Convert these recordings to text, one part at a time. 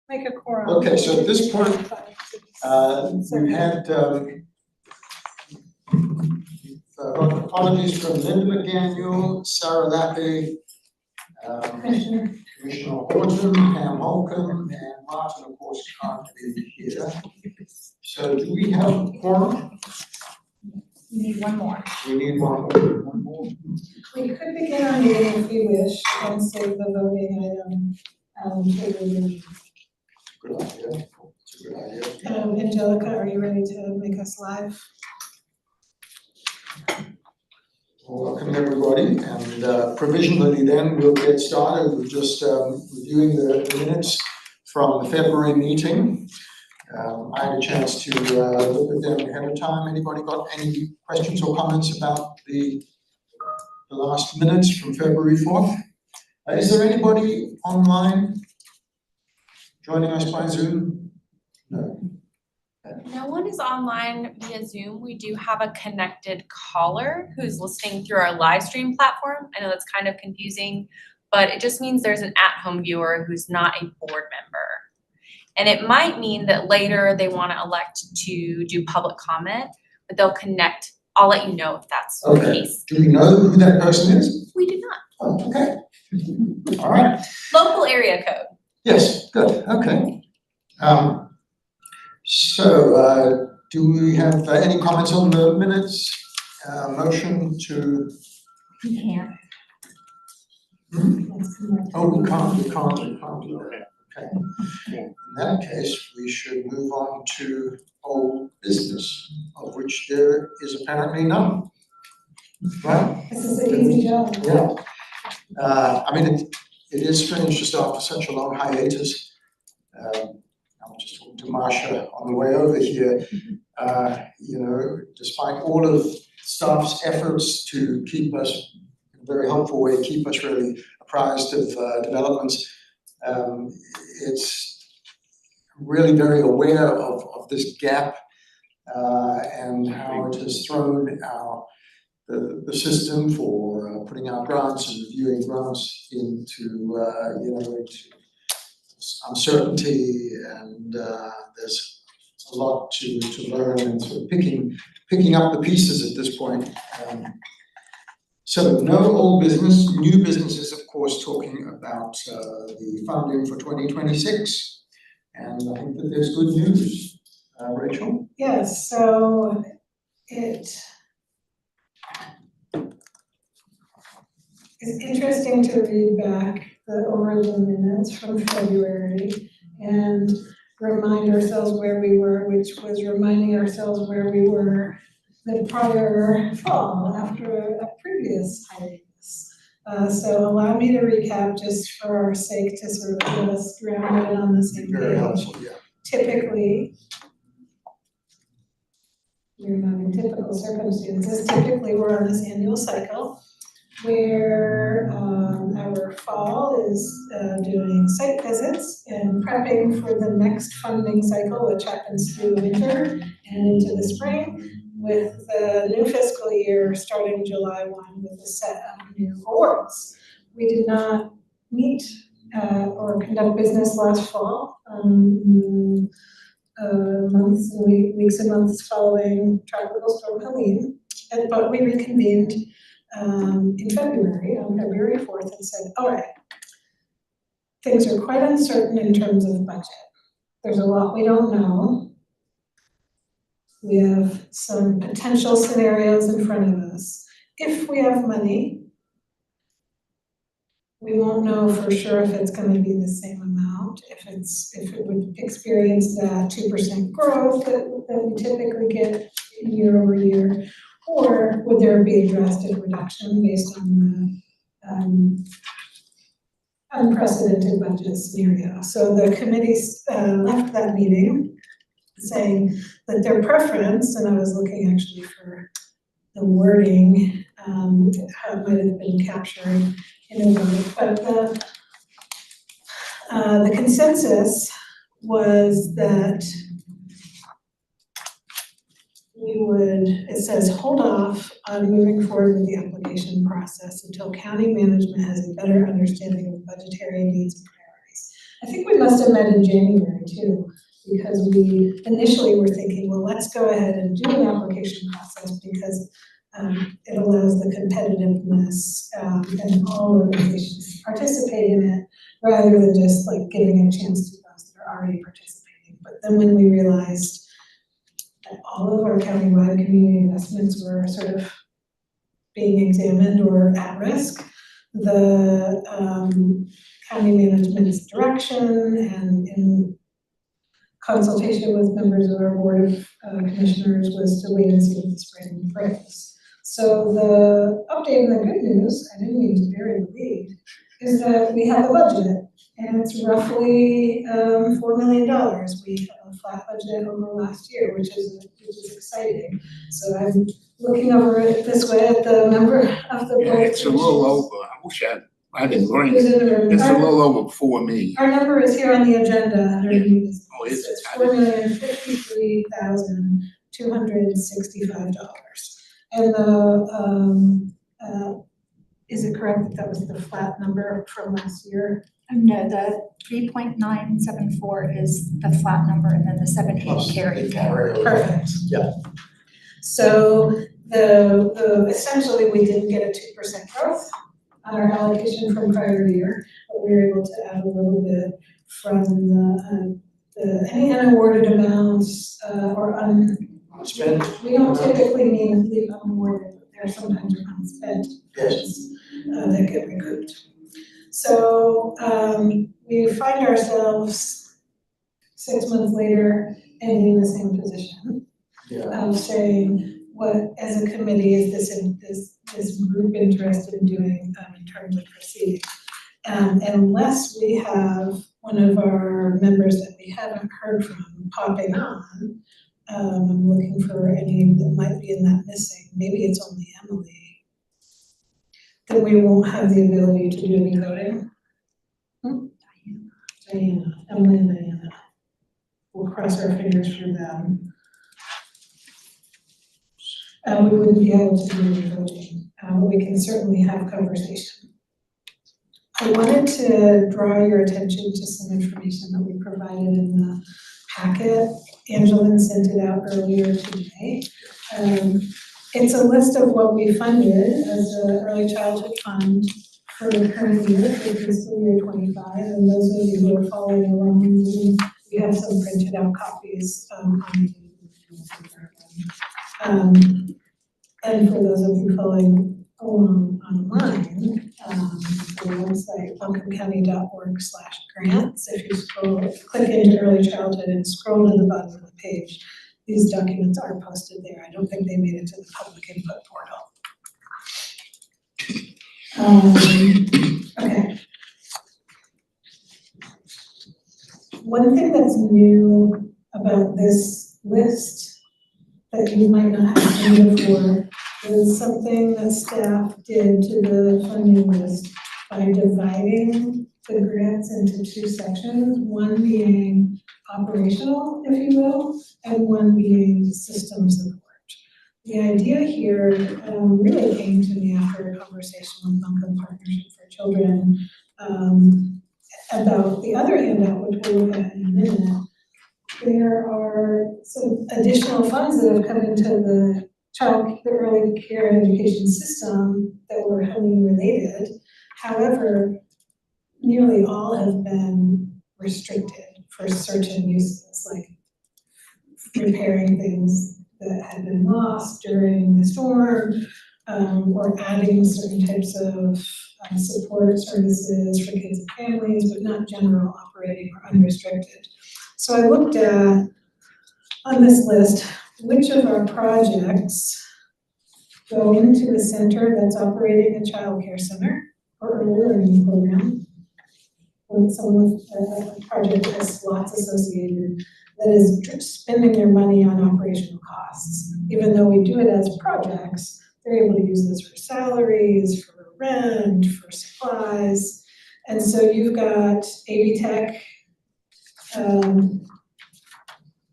make a quorum. Okay, so at this point, we had apologies from Linda McDaniel, Sarah Lappy, Commissioner Horton, Pam Holcomb, and Martin, of course, can't be here. So do we have a quorum? We need one more. We need one more. We could begin our meeting if we wish and save the voting item for the meeting. Good idea. It's a good idea. Angelica, are you ready to make us live? Welcome everybody, and provisionally then we'll get started with just reviewing the minutes from the February meeting. I had a chance to look at them ahead of time. Anybody got any questions or comments about the last minutes from February 4th? Is there anybody online joining us by Zoom? No. No one is online via Zoom. We do have a connected caller who's listening through our live stream platform. I know that's kind of confusing, but it just means there's an at-home viewer who's not a board member. And it might mean that later they want to elect to do public comment, but they'll connect. I'll let you know if that's the case. Do we know who that person is? We do not. Oh, okay. All right. Local area code. Yes, good, okay. So, do we have any comments on the minutes? Motion to? We can't. Oh, we can't do that. Okay. In that case, we should move on to old business, of which there is apparently none. Right? This is an easy job. Yeah. I mean, it is strange just after such a long hiatus. I was just talking to Marsha on the way over here. You know, despite all of staff's efforts to keep us, in a very helpful way, keep us really apprised of developments, it's really very aware of this gap and how it has thrown the system for putting out grants and reviewing grants into into uncertainty, and there's a lot to learn and sort of picking up the pieces at this point. So no old business, new business is of course talking about the funding for 2026, and I think that there's good news. Rachel? Yes, so it's interesting to read back over the minutes from February and remind ourselves where we were, which was reminding ourselves where we were the prior fall after a previous hiatus. So allow me to recap just for our sake to sort of get us grounded on the same page. Very helpful, yeah. Typically, we're not in typical circumstances. Typically, we're on this annual cycle where our fall is doing site visits and prepping for the next funding cycle, which happens through winter and into the spring, with the new fiscal year starting July 1 with a set of new awards. We did not meet or conduct business last fall, weeks and months following Tropical Storm Helene, but we reconvened in February, on February 4th, and said, all right, things are quite uncertain in terms of budget. There's a lot we don't know. We have some potential scenarios in front of us. If we have money, we won't know for sure if it's going to be the same amount, if it would experience that 2% growth that we typically get year over year, or would there be a drastic reduction based on the unprecedented budget scenario. So the committees left that meeting saying that their preference, and I was looking actually for the wording, how it might have been captured in a way, but the consensus was that we would, it says, hold off on moving forward with the application process until county management has a better understanding of budgetary needs and priorities. I think we must have met in January too, because we initially were thinking, well, let's go ahead and do an application process because it allows the competitiveness and all organizations to participate in it rather than just like giving a chance to those that are already participating. But then when we realized that all of our countywide community investments were sort of being examined or at risk, the county management's direction and in consultation with members of our board of commissioners was to wait and see what the spring brings. So the update and the good news, I didn't mean to bury the lead, is that we have a budget and it's roughly $4 million. We have a flat budget over last year, which is exciting. So I'm looking over it this way at the member of the board. Yeah, it's a little over, I wish I didn't bring Who's it. in the room? It's a little over 4 million. Our number is here on the agenda underneath. Oh, is it? It's $4,053,265. And is it correct that was the flat number from last year? No, the 3.974 is the flat number, and then the 7.8 Plus carry the forward. carryover. Perfect. Yeah. So the essentially we didn't get a 2% growth on our allocation from prior year, but we were able to add a little bit from the any unawarded amounts or Spent, we don't typically leave unawarded, but there are sometimes unspent yes. that get recouped. So we find ourselves 6 months later and in the same position Yeah. of saying, what as a committee is this group interested in doing in terms of proceeding? Unless we have one of our members that we haven't heard from popping on, I'm looking for any that might be in that missing, maybe it's only Emily, then we won't have the ability to do any voting. Diana, Emily and Diana. We'll cross our fingers for them. We wouldn't be able to do any voting, but we can certainly have conversation. I wanted to draw your attention to some information that we provided in the packet. Angela sent it out earlier today. It's a list of what we funded as an early childhood fund for the current year, for fiscal year 25. And those of you who are following along, we have some printed out copies on and for those of you following along online, the website buncombecounty.org/grants. If you click into early childhood and scroll to the bottom of the page, these documents are posted there. I don't think they made it to the public input portal. Okay. One thing that's new about this list that you might not have seen before is something that staff did to the funding list by dividing the grants into two sections, one being operational, if you will, and one being system support. The idea here really came to me after a conversation with Buncombe Partnership for Children about the other handout, which we'll look at in a minute. There are some additional funds that have come into the early care and education system that were Helene related. However, nearly all have been restricted for certain uses, like repairing things that had been lost during the storm, or adding certain types of support services for kids and families, but not general operating or unrestricted. So I looked at, on this list, which of our projects go into a center that's operating a child care center or early learning program, when someone with a project has lots associated that is spending their money on operational costs. Even though we do it as projects, they're able to use this for salaries, for rent, for supplies. And so you've got AV Tech,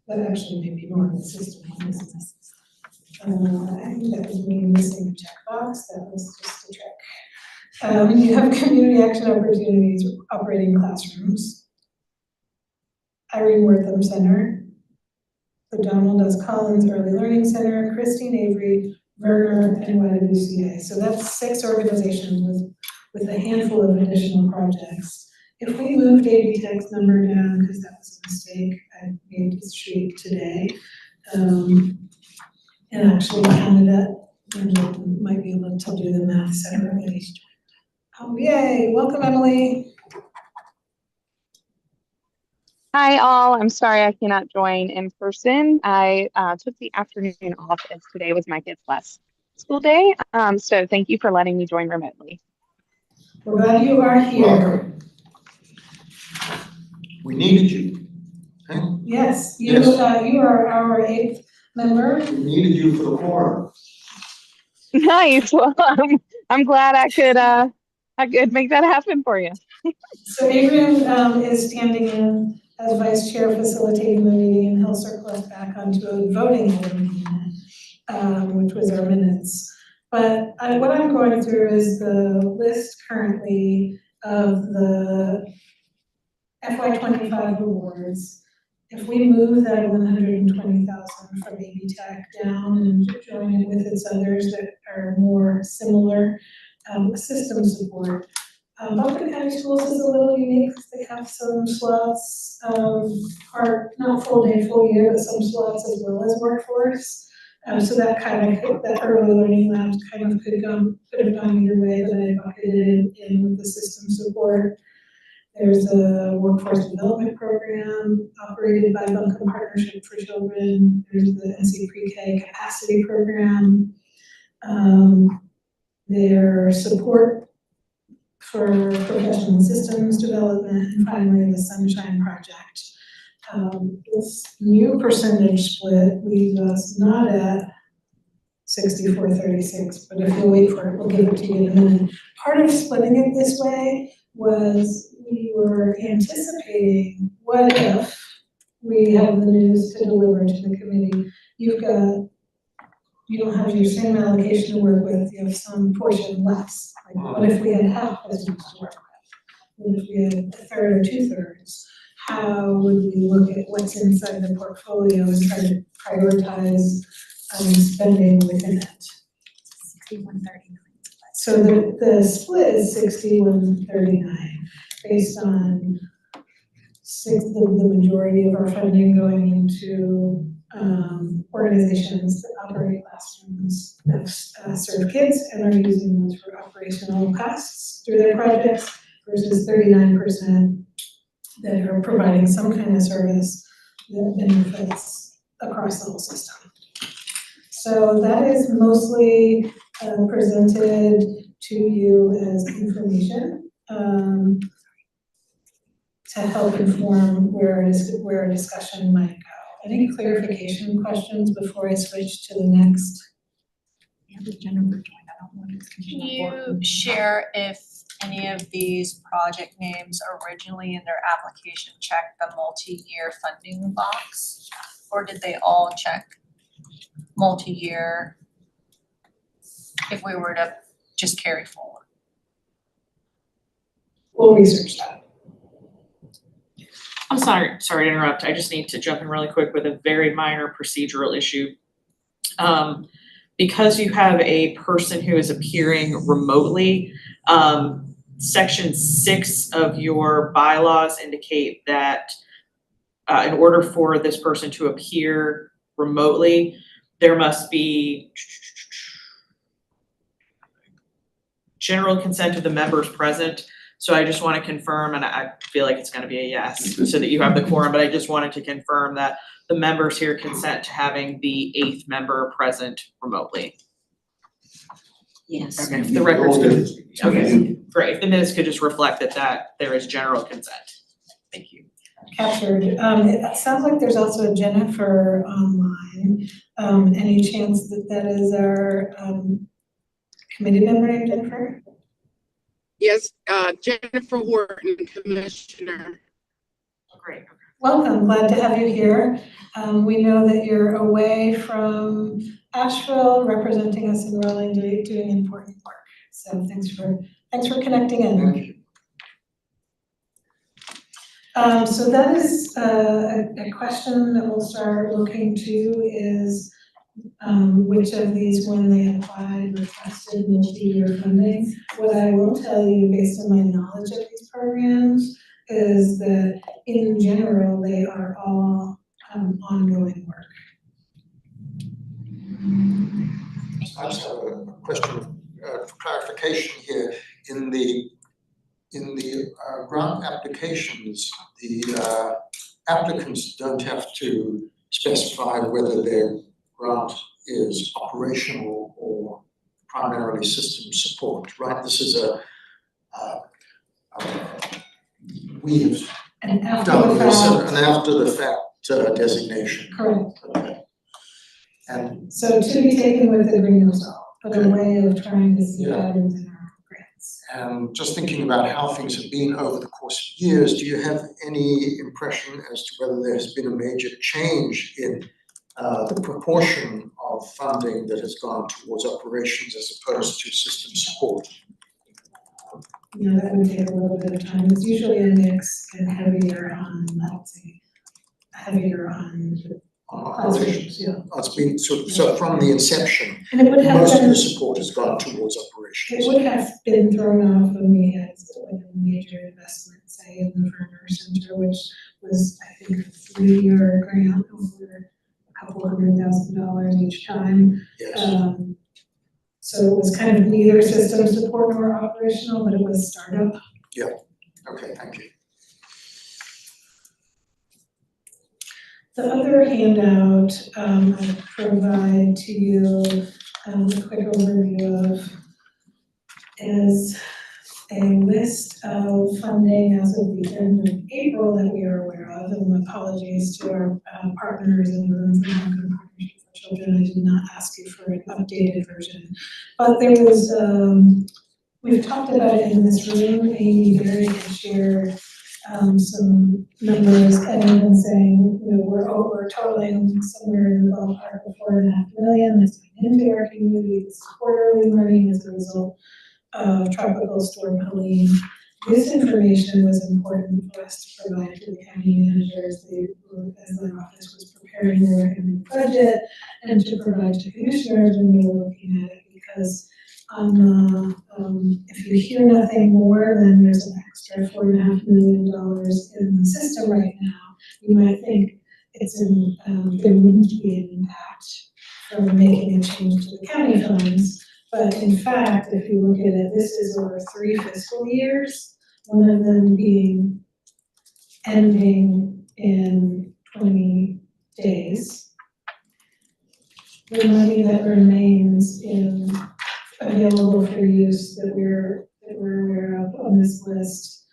that actually may be more of the system. I think that was me missing a checkbox, that was just a trick. You have community action opportunities, operating classrooms, Irene Wortham Center. O'Donnell does Collins Early Learning Center, Christine Avery, Verner, and YWCA. So that's 6 organizations with a handful of additional projects. If we moved AB Tech's number down, because that was a mistake I made this sheet today, and actually counted it, and might be able to do the math separately. Oh, yay, welcome Emily. Hi all, I'm sorry I cannot join in person. I took the afternoon off as today was my kids' last school day. So thank you for letting me join remotely. We're glad you are here. Welcome. We needed you. Okay? Yes, you, Yes. you are our 8th member. We needed you for the quorum. Nice. Well, I'm glad I could make that happen for you. So Adrian is standing in as vice chair facilitating the meeting, and he'll circle us back onto a voting item, which was our minutes. But what I'm going through is the list currently of the FY25 awards. If we move that 120,000 from AB Tech down and join it with its others that are more similar, system support. Buncombe County Schools is a little unique because they have some slots, are not full day, full year, but some slots as well as workforce. So that kind of, that early learning labs kind of could have gone either way, but I bucketed it in with the system support. There's a workforce development program operated by Buncombe Partnership for Children. There's the NC Pre-K capacity program. Their support for professional systems development, and finally the Sunshine Project. This new percentage split leaves us not at 64-36, but if you'll wait for it, we'll give it to you in a minute. Part of splitting it this way was we were anticipating, what if we have the news to deliver to the committee? You don't have your same allocation to work with, you have some portion less. Like, what if we had half as much to work with? What if we had a third or 2/3? How would we look at what's inside the portfolio and try to prioritize spending within it? 6139. So the split is 6139 based on the majority of our funding going into organizations that operate classrooms that serve kids and are using those for operational costs through their projects versus 39% that are providing some kind of service that benefits across the whole system. So that is mostly presented to you as information to help inform where a discussion might go. Any clarification questions before I switch to the next? Yeah, but Jennifer joined, I don't know what it's. Can you share if any of these project names originally in their application checked the multi-year funding box? Or did they all check multi-year if we were to just carry forward? We'll research that. I'm sorry to interrupt. I just need to jump in really quick with a very minor procedural issue. Because you have a person who is appearing remotely, section 6 of your bylaws indicate that in order for this person to appear remotely, there must be general consent of the members present. So I just want to confirm, and I feel like it's going to be a yes, so that you have the quorum, but I just wanted to confirm that the members here consent to having the 8th member present remotely. Yes. Okay, if the records could, okay, great, if the minutes could just reflect that there is general consent. Thank you. Captured. It sounds like there's also a Jennifer online. Any chance that is our committee member named Jennifer? Yes, Jennifer Horton, Commissioner. Great. Welcome, glad to have you here. We know that you're away from Asheville, representing us in Raleigh, doing important work. So thanks for connecting in. Thank you. So that is a question that we'll start looking to is which of these, when they applied, requested multi-year funding. What I will tell you, based on my knowledge of these programs, is that in general, they are all ongoing work. I just have a question for clarification here. In the grant applications, the applicants don't have to specify whether their grant is operational or primarily system support, right? This is we've And after done the this fact, an after the fact designation. correct. Okay. And So to be taken with a grain of salt, but a way of trying to see Yeah. patterns in our grants. And just thinking about how things have been over the course of years, do you have any impression as to whether there has been a major change in the proportion of funding that has gone towards operations as opposed to system support? You know, that would take a little bit of time. It's usually a mix and heavier on, I would say, heavier on Operations. yeah. It's been so from the inception, And it would have most of been, the support has gone towards it operations. would have been thrown off when we had like a major investment, say, in the Vermeer Center, which was, I think, a 3-year grant over a couple $100,000 each time. Yes. So it was kind of neither system support nor operational, but it was startup. Okay, thank you. The other handout I provide to you, a quick overview of, is a list of funding as of the end of April that we are aware of, and apologies to our partners in the room for American Partnership for Children. I did not ask you for an updated version, but there was, we've talked about it in this room. Amy Berry had shared some numbers and even saying, you know, we're totaling somewhere in the ballpark of $4.5 million that's going into our community, this quarterly money as a result of Tropical Storm Helene. This information was important for us to provide to the county managers as their office was preparing their recommended budget, and to provide to commissioners when they were looking at it, because if you hear nothing more, then there's an extra $4.5 million in the system right now. You might think there wouldn't be an impact from making a change to the county funds. But in fact, if you look at it, this is over 3 fiscal years, one of them being ending in 20 days. The money that remains available for use that we're aware of on this list,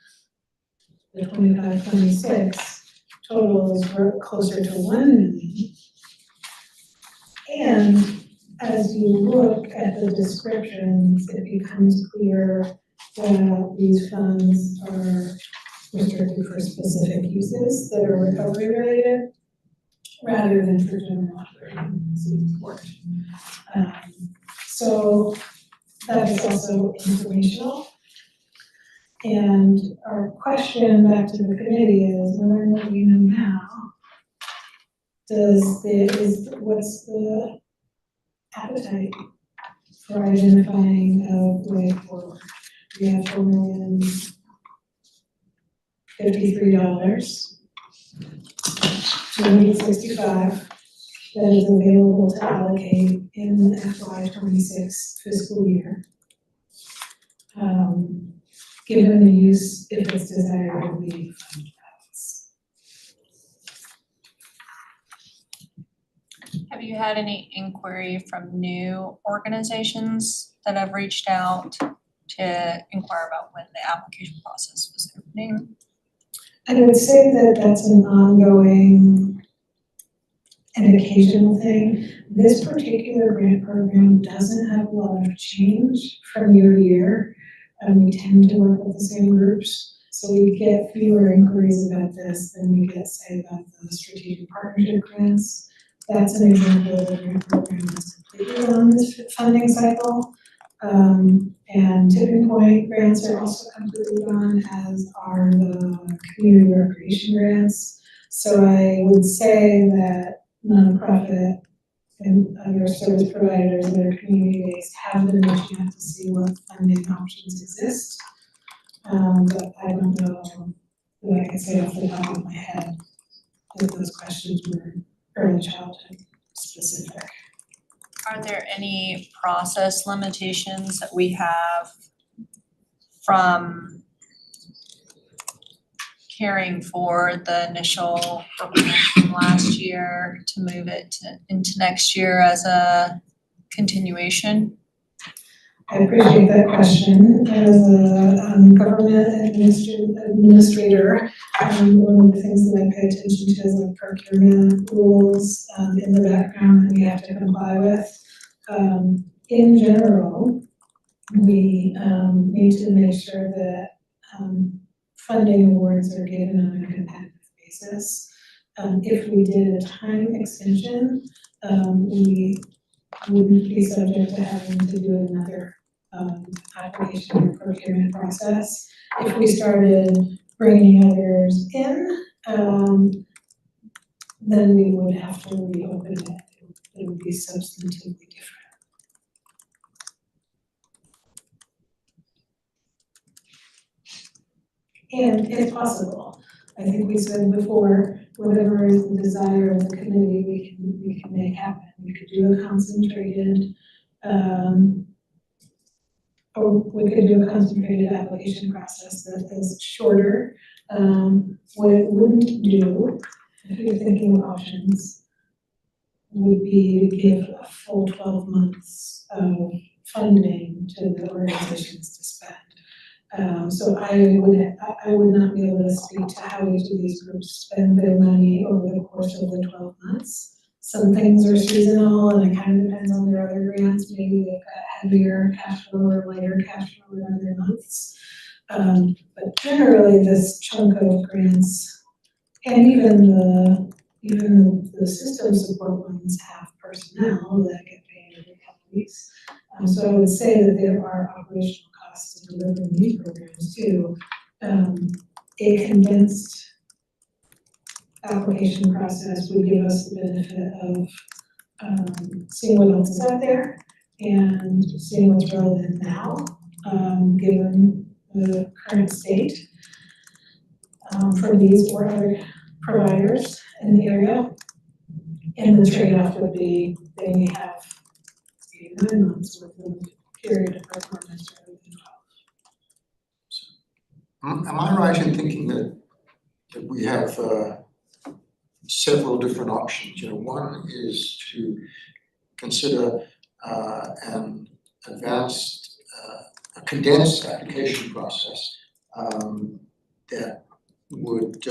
the 25-26 totals were closer to $1 million. And as you look at the descriptions, it becomes clear that these funds are restricted for specific uses that are recovery related, rather than for general operating support. So that is also informational. And our question back to the committee is, learn what we know now. What's the appetite for identifying a way forward? We have $4,053 $265 that is available to allocate in the FY26 fiscal year. Given the use, if it's desired, of the fund balance. Have you had any inquiry from new organizations that have reached out to inquire about when the application process was opening? I would say that that's an ongoing and occasional thing. This particular grant program doesn't have a lot of change from year to year. We tend to work with the same groups, so we get fewer inquiries about this than we get, say, about the strategic partnership grants. That's an example of a grant program that's completely on this funding cycle. And tipping point grants are also completely gone, as are the community recreation grants. So I would say that nonprofit and other service providers that are community-based have been reaching out to see what funding options exist. But I don't know, that I can say off the top of my head if those questions were early childhood specific. Are there any process limitations that we have from carrying forward the initial program from last year to move it into next year as a continuation? I appreciate that question. As a government administrator, one of the things that I pay attention to is like procurement rules in the background that we have to comply with. In general, we need to make sure that funding awards are given on a competitive basis. If we did a time extension, we wouldn't be subject to having to do another application or procurement process. If we started bringing others in, then we would have to reopen it. It would be substantively different. And if possible, I think we said before, whatever is the desire of the committee, we can make happen. We could do a concentrated, or we could do a concentrated application process that is shorter. What it wouldn't do, if you're thinking of options, would be to give a full 12 months of funding to the organizations to spend. So I would not be able to speak to how each of these groups spend their money over the course of the 12 months. Some things are seasonal and it kind of depends on their other grants. Maybe they've got heavier cash flow or lighter cash flow in other months. But generally this chunk of grants and even the system support ones have personnel that get paid every couple of weeks. So I would say that there are operational costs to deliver these programs too. A condensed application process would give us the benefit of seeing what else is out there and seeing what's relevant now, given the current state for these or other providers in the area. And the trade-off would be they may have 8 or 9 months worth of period of performance rather than 12. Am I right in thinking that we have several different options? You know, one is to consider an advanced, a condensed application process that would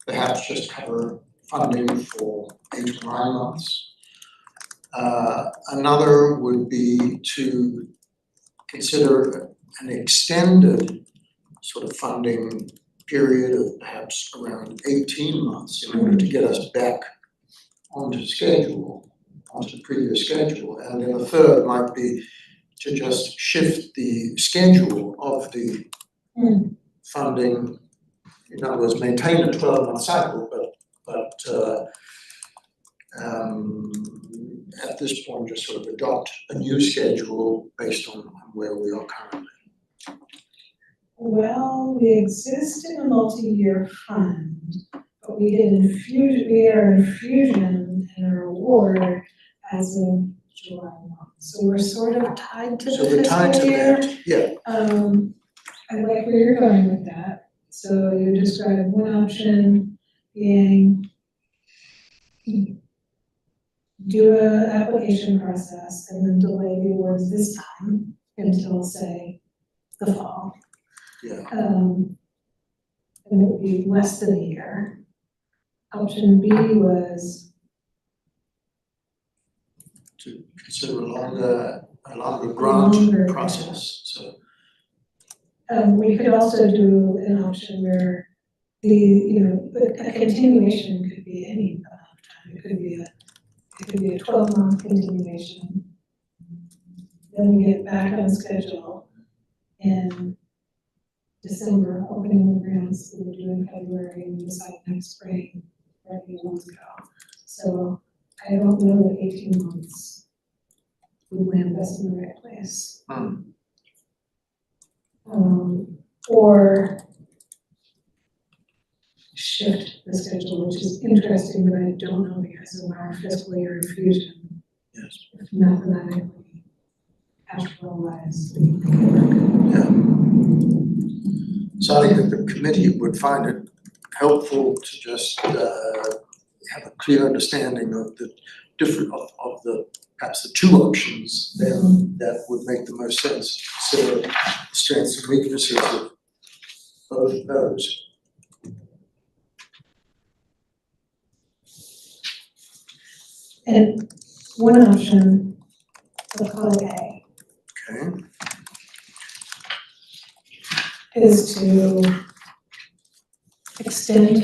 perhaps just cover funding for 8 or 9 months. Another would be to consider an extended sort of funding period of perhaps around 18 months in order to get us back onto schedule, onto the previous schedule. And then a third might be to just shift the schedule of the funding, in other words, maintain a 12-month cycle, but at this point just sort of adopt a new schedule based on where we are currently. Well, we exist in a multi-year fund, but we are infusion and our award as of July 1. So we're sort of tied to So the we're tied to fiscal year. that, yeah. I like where you're going with that. So you described one option being do a application process and then delay the awards this time until, say, the fall. Yeah. And it would be less than a year. Option B was To consider a longer grant process, so. we could also do an option where a continuation could be any amount of time. It could be a 12-month continuation then we get back on schedule in December, opening the grants that we do in February, and we decide next spring where we want to go. So I don't know that 18 months would land us in the right place. Or shift the schedule, which is interesting, but I don't know because of our fiscal year infusion. Yes. If mathematically, actual-wise, we can make it work. Yeah. So I think that the committee would find it helpful to just have a clear understanding of the different, of the, perhaps the two options then that would make the most sense, consider the strengths and weaknesses of both of those. And one option, we'll call it A, Okay, is to extend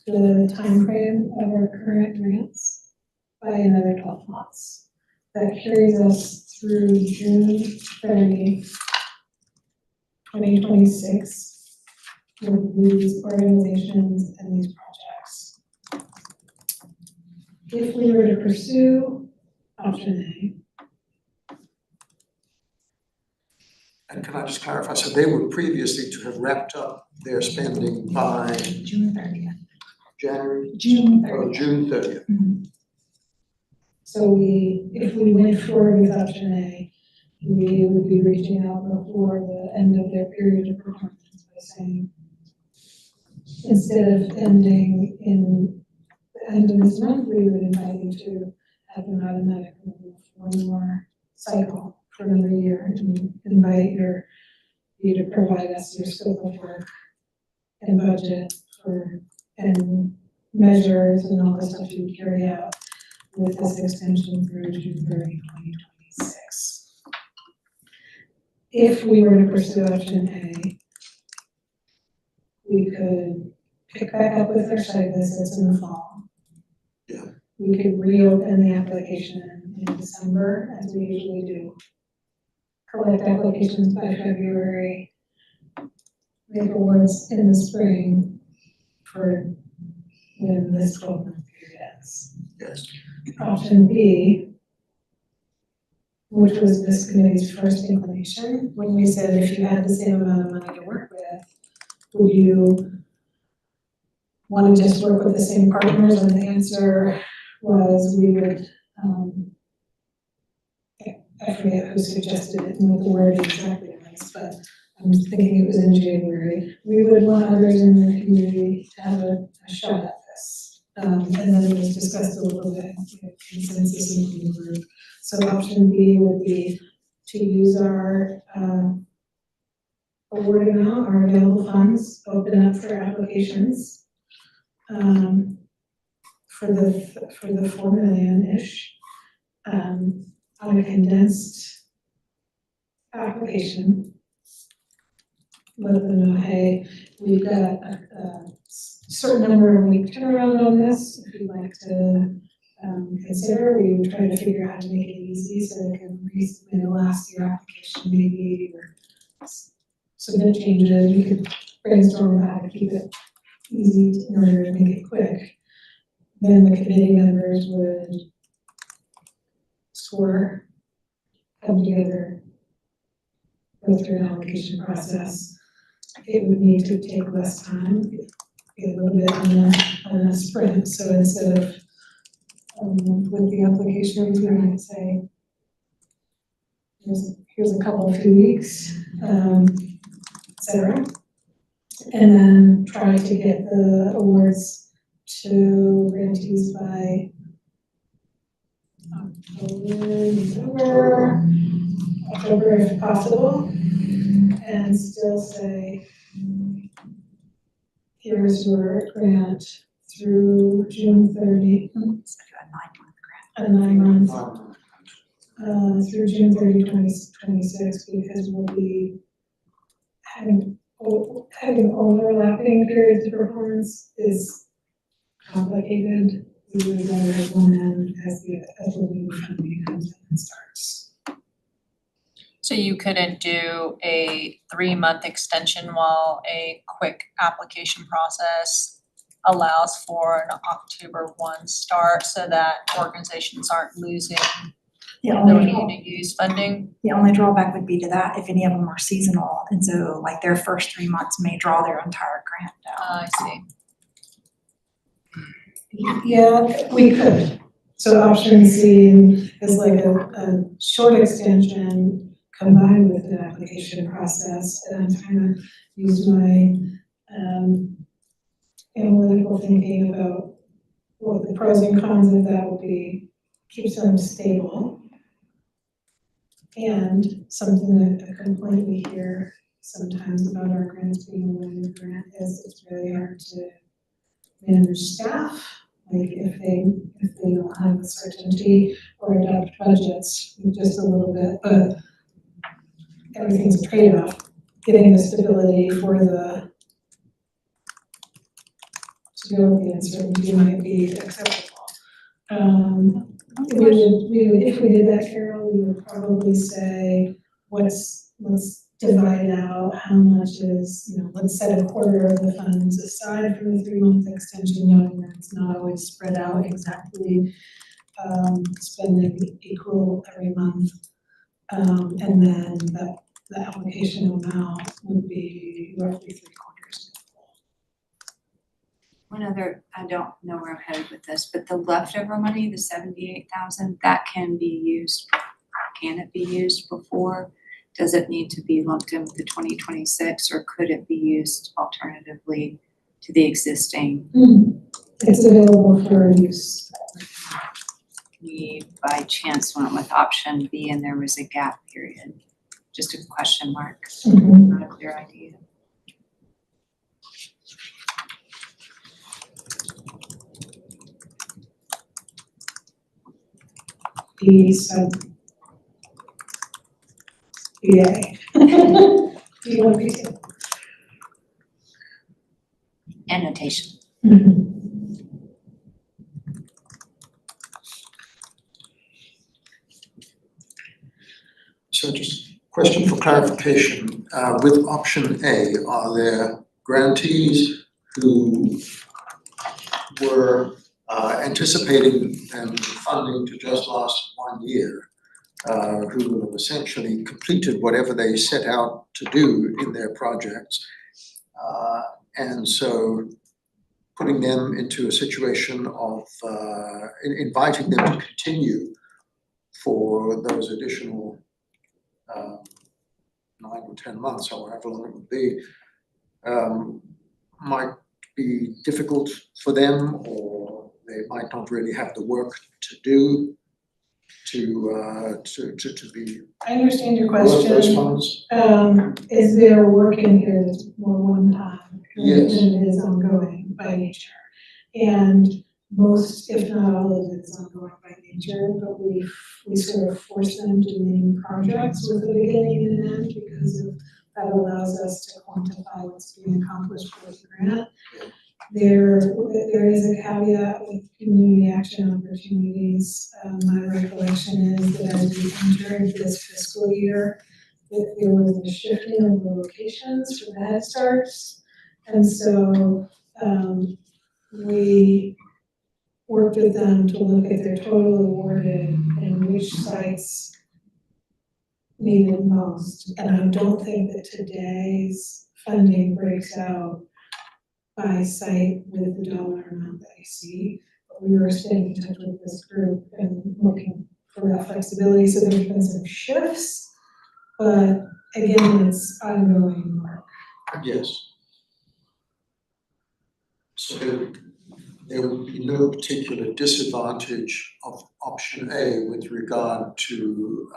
the timeframe of our current grants by another 12 months. That carries us through June 30, 2026 with these organizations and these projects. If we were to pursue option and can I just clarify, so they were previously to have wrapped up their spending by June 30th. January, June or 30th. June 30th? So if we went forward with option A, we would be reaching out before the end of their period of performance by saying, instead of ending in the end of this month, we would invite you to have an automatic move one more cycle for another year and invite you to provide us your scope of work and budget for, and measures and all the stuff you would carry out with this extension through June 30, 2026. If we were to pursue option A, we could pick back up with our site visits in the fall. Yeah. We could reopen the application in December, as we usually do. Collect applications by February, make awards in the spring for when this 12-month period ends. Yes. Option B, which was this committee's first inclination, when we said if you had the same amount of money to work with, would you want to just work with the same partners? And the answer was we would, I forget who suggested it and what the word exactly was, but I'm thinking it was in January. We would want others in the community to have a shot at this. And then it was discussed a little bit, consensus in the group. So option B would be to use our award amount, our available funds, open up for applications for the 4 million-ish on a condensed application. Let them know, hey, we've got a certain number of week turnaround on this. If you'd like to consider, we would try to figure out how to make it easy so they can resubmit a last year application maybe, or submit changes. We could brainstorm about how to keep it easy in order to make it quick. Then the committee members would score, come together, go through an application process. It would need to take less time, be a little bit on a sprint. So instead of with the applications, we might say, here's a couple of few weeks, et cetera. And then try to get the awards to grantees by October if possible, and still say, here's your grant through June 30. A 9-month through June 30, 2026, because we'll be having overlapping periods of performance is complicated. We would rather have one end as the new funding comes in and starts. So you couldn't do a 3-month extension while a quick application process allows for an October 1 start so that organizations aren't losing The the only, ability to use funding? the only drawback would be to that if any of them are seasonal, and so like their first 3 months may draw their entire grant down. I see. Yeah, we could. So option C is like a short extension combined with an application process, and I'm trying to use my analytical thinking about what the pros and cons of that would be. Keeps them stable. And something that a complaint we hear sometimes about our grants being a one-year grant is it's really hard to manage staff. Like if they don't have the certainty or adopt budgets just a little bit, but everything's a trade-off. Getting the stability for the to go with the uncertainty might be acceptable. If we did that, Carol, we would probably say, let's divide out how much is, let's set a quarter of the funds aside for the 3-month extension, knowing that it's not always spread out exactly, spending equal every month. And then the application amount would be roughly 3/4. One other, I don't know where I'm headed with this, but the leftover money, the 78,000, that can be used, can it be used before? Does it need to be lumped in with the 2026, or could it be used alternatively to the existing? It's available for use. We by chance went with option B and there was a gap period, just a question mark, not a clear idea. B sub BA. B1, B2. Annotation. So just question for clarification, with option A, are there grantees who were anticipating funding to just last 1 year, who will have essentially completed whatever they set out to do in their projects, and so putting them into a situation of inviting them to continue for those additional 9 or 10 months, or however long it would be, might be difficult for them, or they might not really have the work to do to be I understand your worth those question. funds. Is there work in here that's more one time than Yes. it is ongoing by nature? And most, if not all of it is ongoing by nature, but we sort of force them to name projects with a beginning and an end because that allows us to quantify what's being accomplished with the grant. There is a caveat with community action opportunities. My recollection is that as we entered this fiscal year, that there was a shifting of the locations for the Head Starts. And so we worked with them to look at their total awarded and which sites needed most. And I don't think that today's funding breaks out by site with the dollar amount that I see. But we were staying in touch with this group and looking for that flexibility. So there's been some shifts, but again, it's ongoing work. Yes. So there would be no particular disadvantage of option A with regard to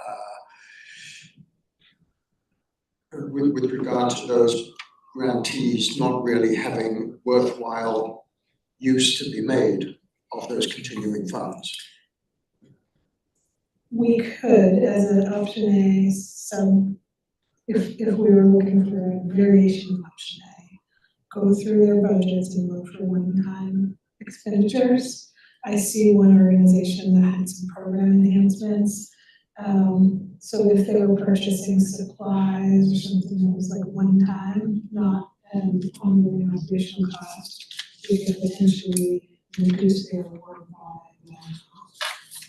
those grantees not really having worthwhile use to be made of those continuing funds. We could, as an option A, if we were looking for a variation of option A, go through their budgets and look for one-time expenditures. I see one organization that had some program enhancements So if they were purchasing supplies or something that was like one time, not an ongoing operational cost, we could potentially reduce their award by.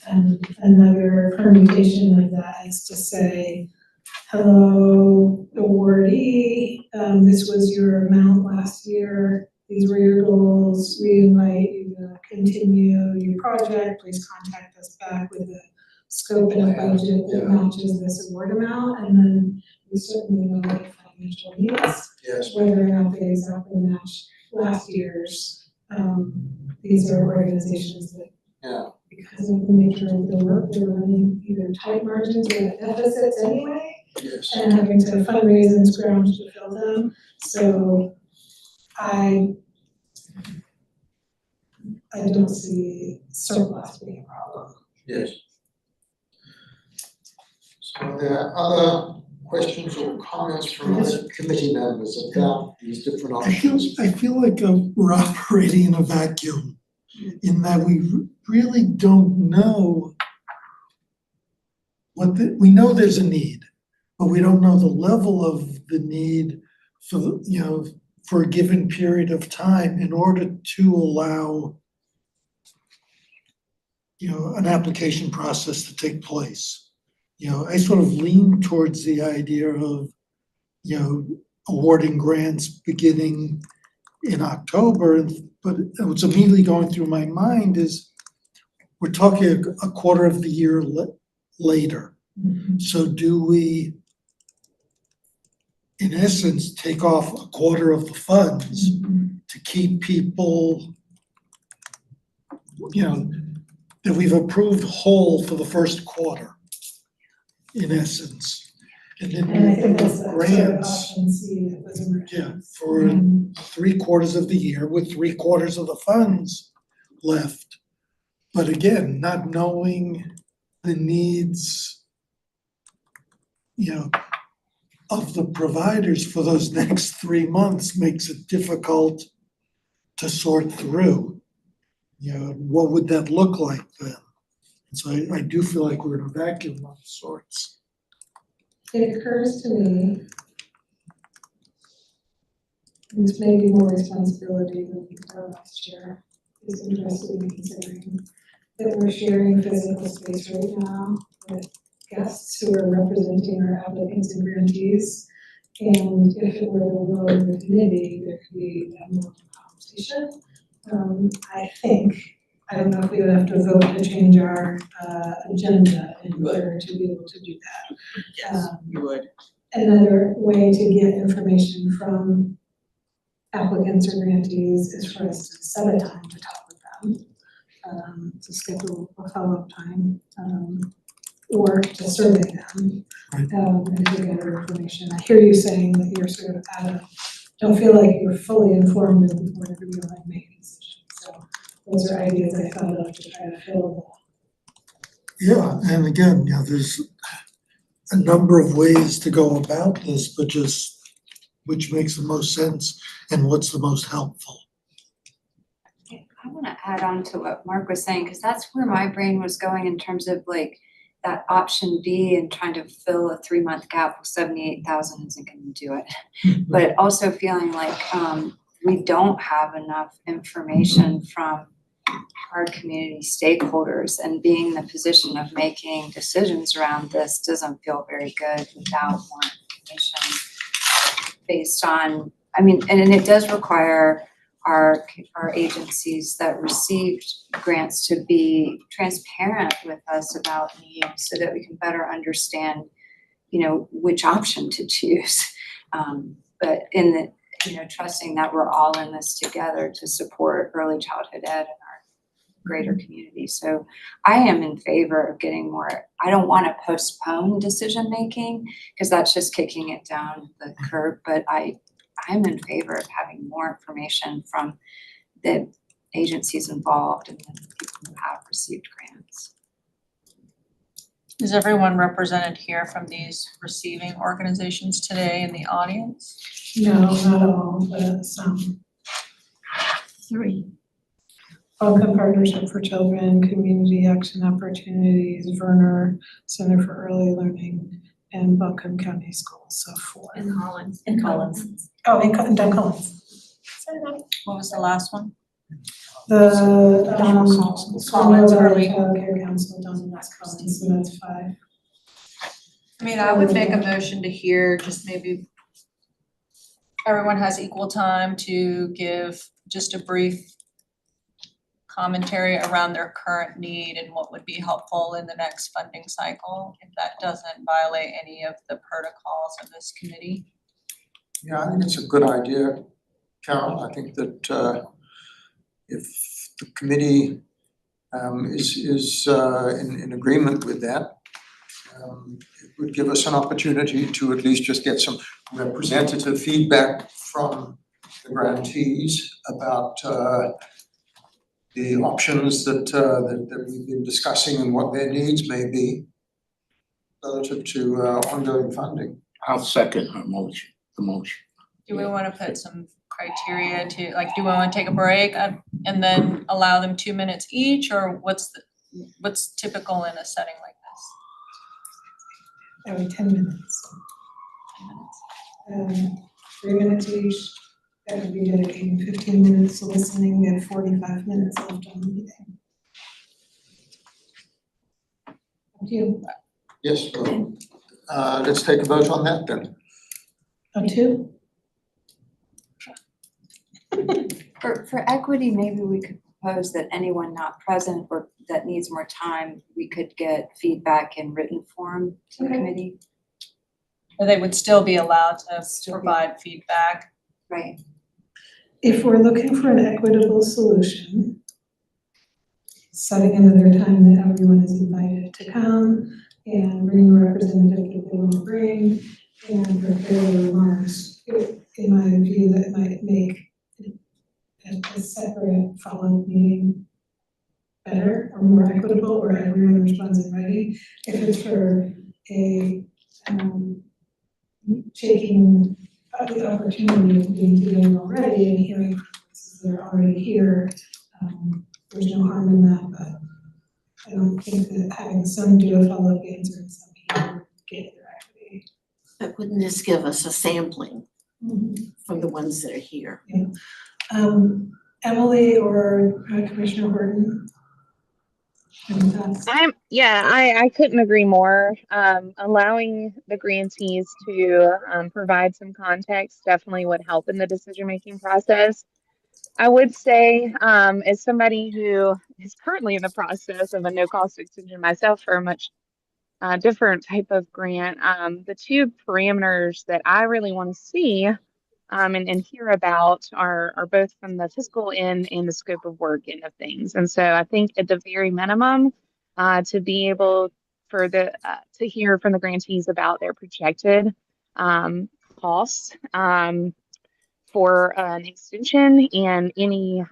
And another permutation of that is to say, hello, awardee, this was your amount last year, these were your goals, we invite you to continue your project, please contact us back with a scope and a budget that matches this award amount, and then we certainly know what financial needs, Yes. whether or not they exactly match last year's. These are organizations that, because of the nature of the work, they're running either tight margins or deficits anyway, Yes. and having to fundraise and scrounge to fill them. So I don't see surplus being a problem. Yes. So there are other questions or comments from other committee members about these different options? I feel like we're operating in a vacuum in that we really don't know we know there's a need, but we don't know the level of the need for, for a given period of time in order to allow, an application process to take place. I sort of lean towards the idea of, awarding grants beginning in October, but what's immediately going through my mind is we're talking a quarter of the year later. So do we, in essence, take off a quarter of the funds to keep people, that we've approved whole for the first quarter, in essence? And then And I think that's grants, option C that was emerging. for 3/4 of the year with 3/4 of the funds left. But again, not knowing the needs, of the providers for those next 3 months makes it difficult to sort through. What would that look like then? And so I do feel like we're in a vacuum of sorts. It occurs to me, and this may be more responsibility than we thought last year, is interested in considering that we're sharing physical space right now with guests who are representing our applicants and grantees. And if it were the will of the committee, there could be a more conversation. I don't know if we would have to vote to change our agenda in order to be able to do that. Yes, you would. Another way to get information from applicants or grantees is for us to set a time to talk with them, to schedule a follow-up time, or to survey them, and to gather information. I hear you saying that you're sort of don't feel like you're fully informed before you like make a decision. So those are ideas I thought of to try to fill Yeah, and again, there's a number of ways to go about this, but just which makes the most sense and what's the most helpful. I wanna add on to what Mark was saying, because that's where my brain was going in terms of like that option B and trying to fill a 3-month gap with 78,000 isn't gonna do it. But also feeling like we don't have enough information from our community stakeholders, and being in the position of making decisions around this doesn't feel very good without more information based on, and it does require our agencies that received grants to be transparent with us about needs so that we can better understand, which option to choose. But in the, trusting that we're all in this together to support early childhood ed in our greater community. So I am in favor of getting more. I don't want to postpone decision making because that's just kicking it down the curb, but I'm in favor of having more information from the agencies involved and the people who have received grants. Is everyone represented here from these receiving organizations today in the audience? No, not all, but some. 3. Buncombe Partnership for Children, Community Action Opportunities, Werner Center for Early Learning, and Buncombe County Schools, so 4. And Collins. And Collins. Oh, and Doug Collins. What was the last one? The, Collins. Collins Early Child Care Council, Don Collins, so that's 5. I mean, I would make a motion to hear, just maybe everyone has equal time to give just a brief commentary around their current need and what would be helpful in the next funding cycle, if that doesn't violate any of the protocols of this committee. Yeah, I think it's a good idea, Carol. I think that if the committee is in agreement with that, it would give us an opportunity to at least just get some representative feedback from the grantees about the options that we've been discussing and what their needs may be relative to ongoing funding. I'll second her motion, the motion. Do we wanna put some criteria to, like, do we wanna take a break and then allow them 2 minutes each, or what's typical in a setting like this? Every 10 minutes. 10 minutes. 3 minutes each, that would be dedicating 15 minutes to listening, we have 45 minutes left on the meeting. Up to you. Yes, let's take a vote on that then. Up to? For equity, maybe we could propose that anyone not present or that needs more time, we could get feedback in written form to the Okay. committee. Or they would still be allowed to Still be- provide feedback. Right. If we're looking for an equitable solution, setting another time that everyone is invited to come and bring a representative that they want to bring and prepare their remarks, in my view, that might make a separate follow-up meeting better or more equitable, or everyone responds in writing. If it's for a taking the opportunity of being together already and hearing from voices that are already here, there's no harm in that, but I don't think that having some do a follow-up answer and some here get their equity. But wouldn't this give us a sampling from the ones that are here? Emily or Commissioner Horton? Any thoughts? I couldn't agree more. Allowing the grantees to provide some context definitely would help in the decision-making process. I would say, as somebody who is currently in the process of a no-cost extension myself for a much different type of grant, the 2 parameters that I really want to see and hear about are both from the fiscal end and the scope of work end of things. And so I think at the very minimum, to be able for the to hear from the grantees about their projected costs for an extension and any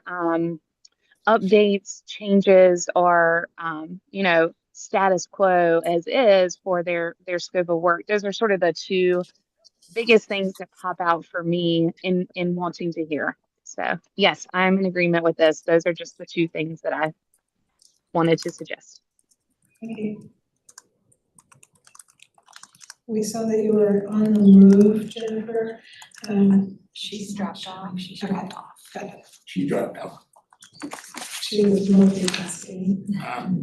updates, changes, or status quo as is for their scope of work. Those are sort of the 2 biggest things that pop out for me in wanting to hear. So yes, I'm in agreement with this. Those are just the 2 things that I wanted to suggest. Thank you. We saw that you were on the move, Jennifer. She's dropped off. Got it. She dropped out. She was multitasking.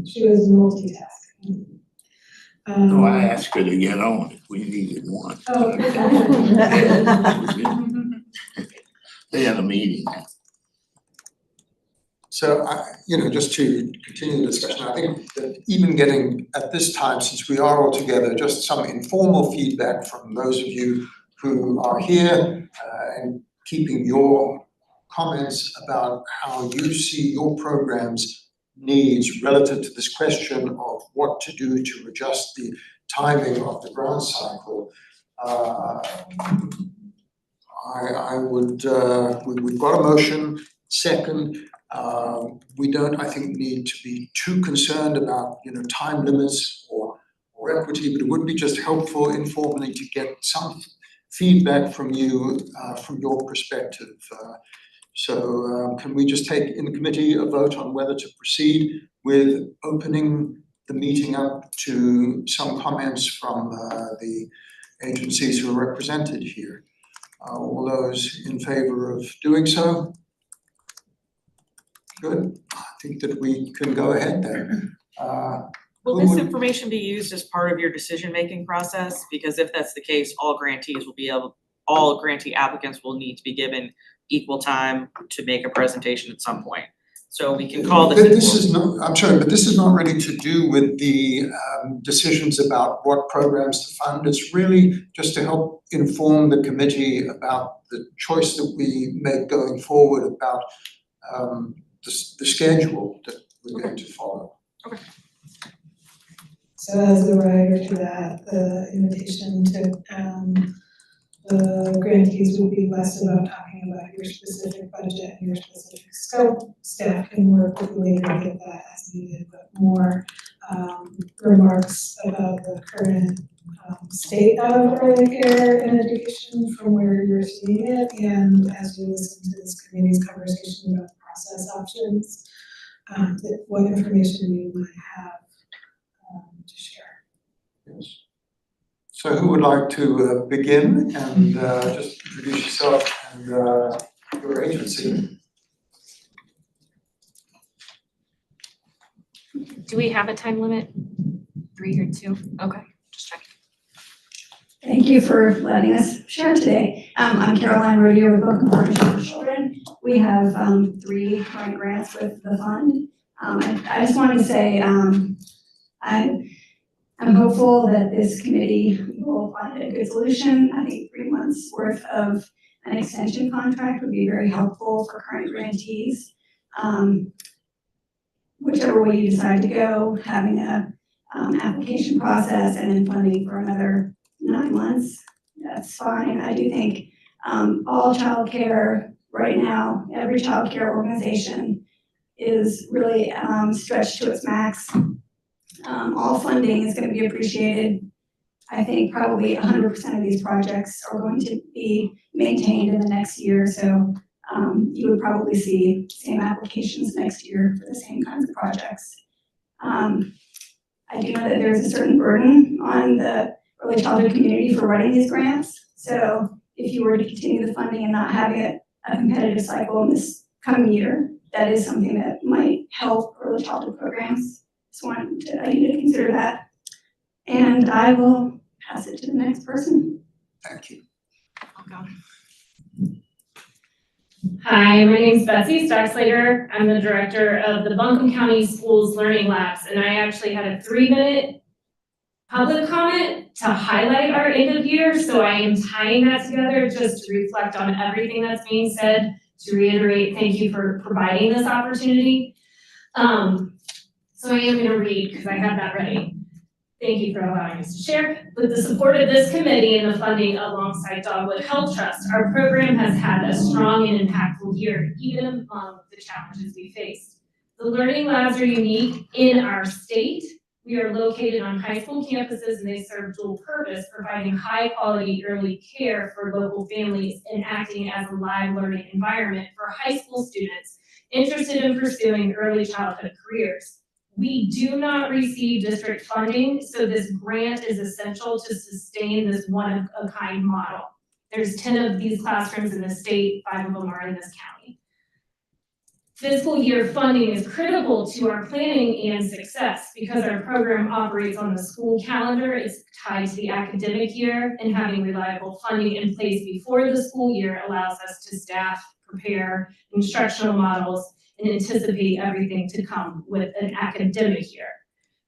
She was multitasking. No, I asked her to get on if we needed one. Oh. They had a meeting. So, just to continue the discussion, I think that even getting at this time, since we are all together, just some informal feedback from those of you who are here and keeping your comments about how you see your program's needs relative to this question of what to do to adjust the timing of the grant cycle. I would, we've got a motion, second. We don't, I think, need to be too concerned about, time limits or equity, but it would be just helpful informally to get some feedback from you, from your perspective. So can we just take in the committee a vote on whether to proceed with opening the meeting up to some comments from the agencies who are represented here? All those in favor of doing so? Good. I think that we can go ahead then. Will Who this would- information be used as part of your decision-making process? Because if that's the case, all grantee applicants will need to be given equal time to make a presentation at some point. So we can call this. This is not, I'm sorry, but this is not really to do with the decisions about what programs to fund. It's really just to help inform the committee about the choice that we make going forward about the schedule that we're going to follow. Okay. So as the writer to that, the invitation to the grantees would be less about talking about your specific budget and your specific scope. Staff can work with you later to get that as needed, but more remarks about the current state of early care and education from where you're seeing it, and as you listen to this committee's conversation about process options, what information you might have to share. Yes. So who would like to begin and just introduce yourself and your agency? Do we have a time limit? 3 or 2? Okay, just checking. Thank you for letting us share today. I'm Caroline Rodeo with Boca Partnership for Children. We have 3 current grants with the fund. I just wanted to say I'm hopeful that this committee will find a good solution. I think 3 months worth of an extension contract would be very helpful for current grantees. Whichever way you decide to go, having a application process and then funding for another 9 months, that's fine. I do think all childcare right now, every childcare organization is really stretched to its max. All funding is going to be appreciated. I think probably 100% of these projects are going to be maintained in the next year, so you would probably see same applications next year for the same kinds of projects. I do know that there's a certain burden on the early childhood community for writing these grants, so if you were to continue the funding and not having a competitive cycle in this coming year, that is something that might help early childhood programs. Just wanted you to consider that. And I will pass it to the next person. Thank you. Hi, my name's Betsy Stockslater. I'm the director of the Buncombe County Schools Learning Labs, and I actually had a 3-minute public comment to highlight our end of year, so I am tying that together just to reflect on everything that's being said, to reiterate, thank you for providing this opportunity. So I am gonna read, because I have that ready. Thank you for allowing us to share. With the support of this committee and the funding alongside Dogwood Health Trust, our program has had a strong and impactful year, even among the challenges we faced. The learning labs are unique in our state. We are located on high school campuses and they serve dual purpose, providing high quality early care for local families and acting as a live learning environment for high school students interested in pursuing early childhood careers. We do not receive district funding, so this grant is essential to sustain this one-of-a-kind model. There's 10 of these classrooms in the state, 5 of them are in this county. Fiscal year funding is critical to our planning and success because our program operates on the school calendar. It's tied to the academic year, and having reliable funding in place before the school year allows us to staff, prepare instructional models, and anticipate everything to come with an academic year.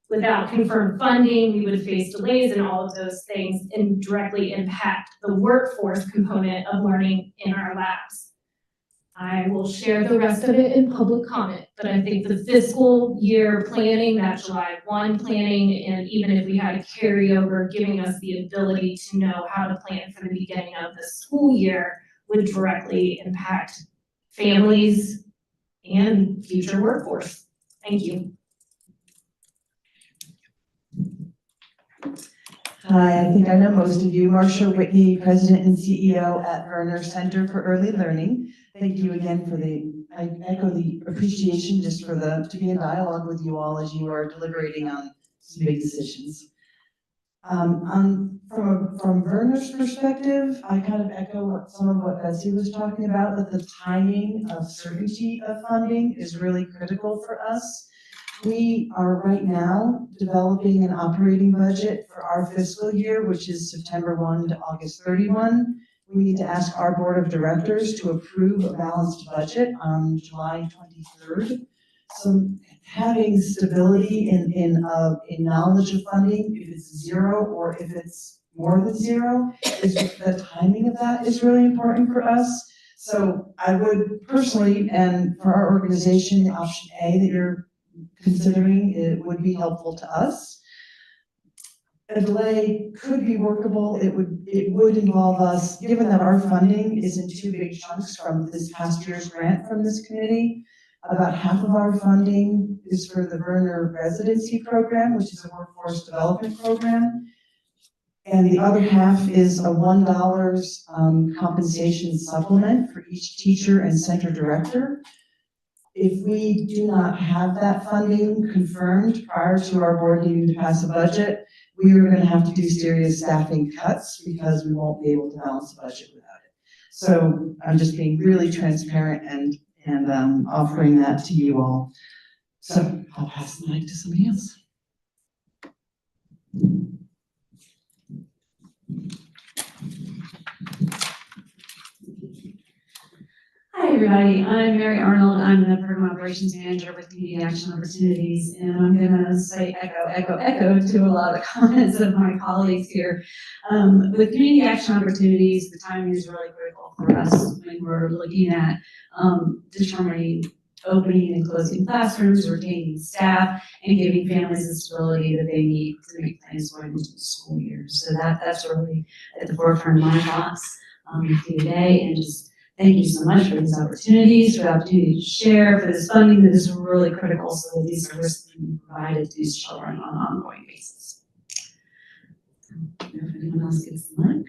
Without confirmed funding, we would face delays in all of those things and directly impact the workforce component of learning in our labs. I will share the rest of it in public comment, but I think the fiscal year planning, that July 1 planning, and even if we had a carryover, giving us the ability to know how to plan for the beginning of the school year would directly impact families and future workforce. Thank you. Hi, I think I know most of you. Marcia Whitney, President and CEO at Werner Center for Early Learning. Thank you again for I echo the appreciation just for to be in dialogue with you all as you are deliberating on some big decisions. From Werner's perspective, I kind of echo some of what Betsy was talking about, that the timing of certainty of funding is really critical for us. We are right now developing an operating budget for our fiscal year, which is September 1 to August 31. We need to ask our board of directors to approve a balanced budget on July 23rd. So having stability in knowledge of funding, if it's zero or if it's more than zero, the timing of that is really important for us. So I would personally, and for our organization, the option A that you're considering, it would be helpful to us. A delay could be workable. It would involve us, given that our funding is in two big chunks from this past year's grant from this committee. About half of our funding is for the Werner Residency Program, which is a workforce development program. And the other half is a $1 compensation supplement for each teacher and center director. If we do not have that funding confirmed prior to our board needing to pass a budget, we are going to have to do serious staffing cuts because we won't be able to balance the budget without it. So I'm just being really transparent and offering that to you all. So I'll pass the mic to somebody else. Hi, everybody. I'm Mary Arnold. I'm the Program Operations Manager with Community Action Opportunities, and I'm gonna say echo to a lot of the comments of my colleagues here. With Community Action Opportunities, the timing is really critical for us when we're looking at determining opening and closing classrooms, retaining staff, and giving families the stability that they need to make plans going into the school year. So that's really at the forefront of my thoughts today, and just thank you so much for these opportunities, for the opportunity to share, for this funding that is really critical so that these services can be provided to these children on an ongoing basis. If anyone else gets the mic.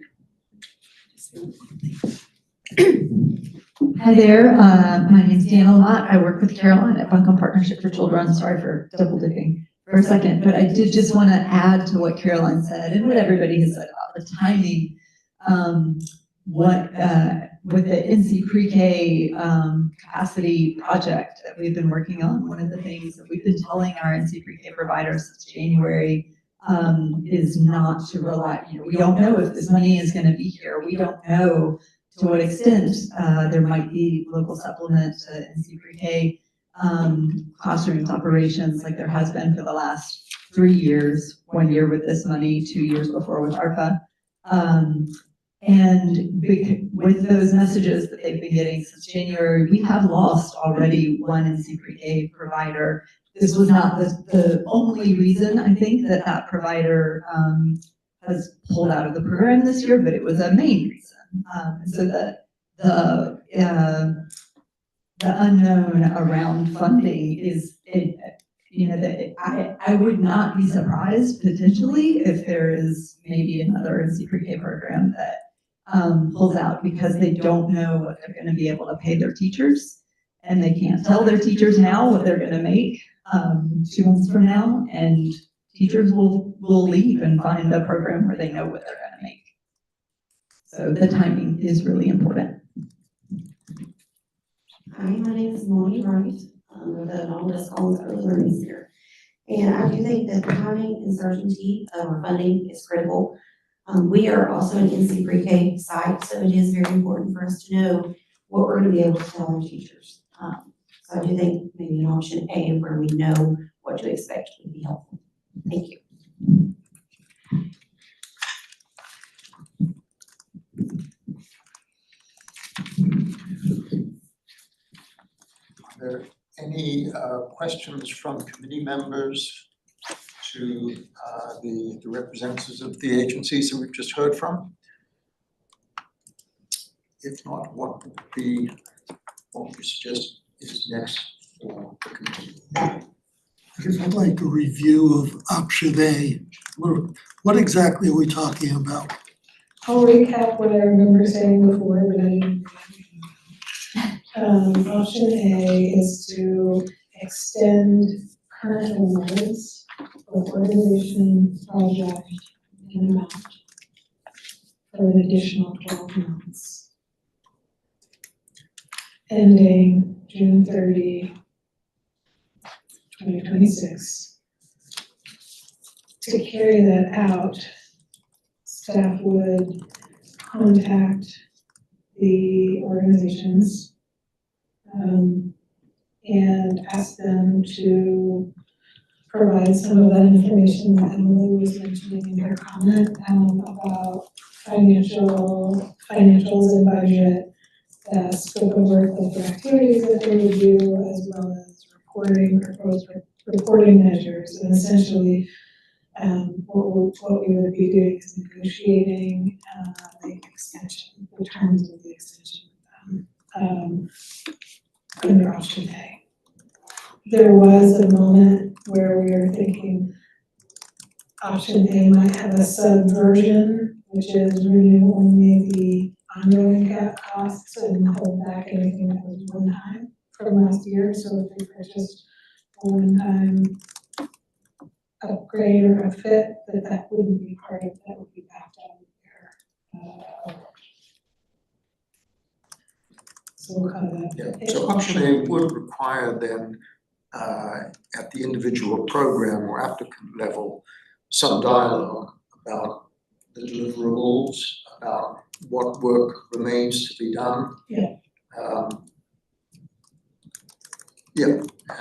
Hi there, my name's Deanna Lott. I work with Caroline at Buncombe Partnership for Children. Sorry for double dipping for a second, but I did just want to add to what Caroline said and what everybody has said about the timing. With the NC Pre-K capacity project that we've been working on, one of the things that we've been telling our NC Pre-K providers since January is not to rely, we don't know if this money is going to be here. We don't know to what extent there might be local supplement to NC Pre-K classrooms operations like there has been for the last 3 years, 1 year with this money, 2 years before with ARPA. And with those messages that they've been getting since January, we have lost already one NC Pre-K provider. This was not the only reason, I think, that provider has pulled out of the program this year, but it was a main reason. So the unknown around funding is, I would not be surprised potentially if there is maybe another NC Pre-K program that pulls out because they don't know what they're going to be able to pay their teachers, and they can't tell their teachers now what they're going to make 2 months from now, and teachers will leave and find a program where they know what they're going to make. So the timing is really important. Hi, my name is Moni Wright. I'm the Nautilus Collins Early Learning Center. And I do think that the timing and certainty of our funding is critical. We are also an NC Pre-K site, so it is very important for us to know what we're going to be able to tell our teachers. So I do think maybe an option A where we know what to expect would be helpful. Thank you. Are there any questions from committee members to the representatives of the agencies that we've just heard from? If not, what would you suggest is next for the committee? I guess I'd like a review of option A. What What exactly are we talking about? I'll recap what I remember saying before, but I didn't. Option A is to extend current awards for organization, project, and amount for an additional 12 months, ending June 30, 2026. To carry that out, staff would contact the organizations and ask them to provide some of that information that Emily was mentioning in her comment about financials and budget, the scope of work of the activities that they would do, as well as proposed reporting measures, and essentially what we would be doing is negotiating the extension, the terms of the extension under option A. There was a moment where we were thinking option A might have a subversion, which is renew only the ongoing cap costs and hold back anything that was one time from last year. So if we purchased a one-time upgrade or a fit, that wouldn't be part of that, would be backed out of there. So we'll cover that. Yeah, so option A would require then at the individual program or applicant level, some dialogue about the deliverables, about what work remains to be done. Yeah.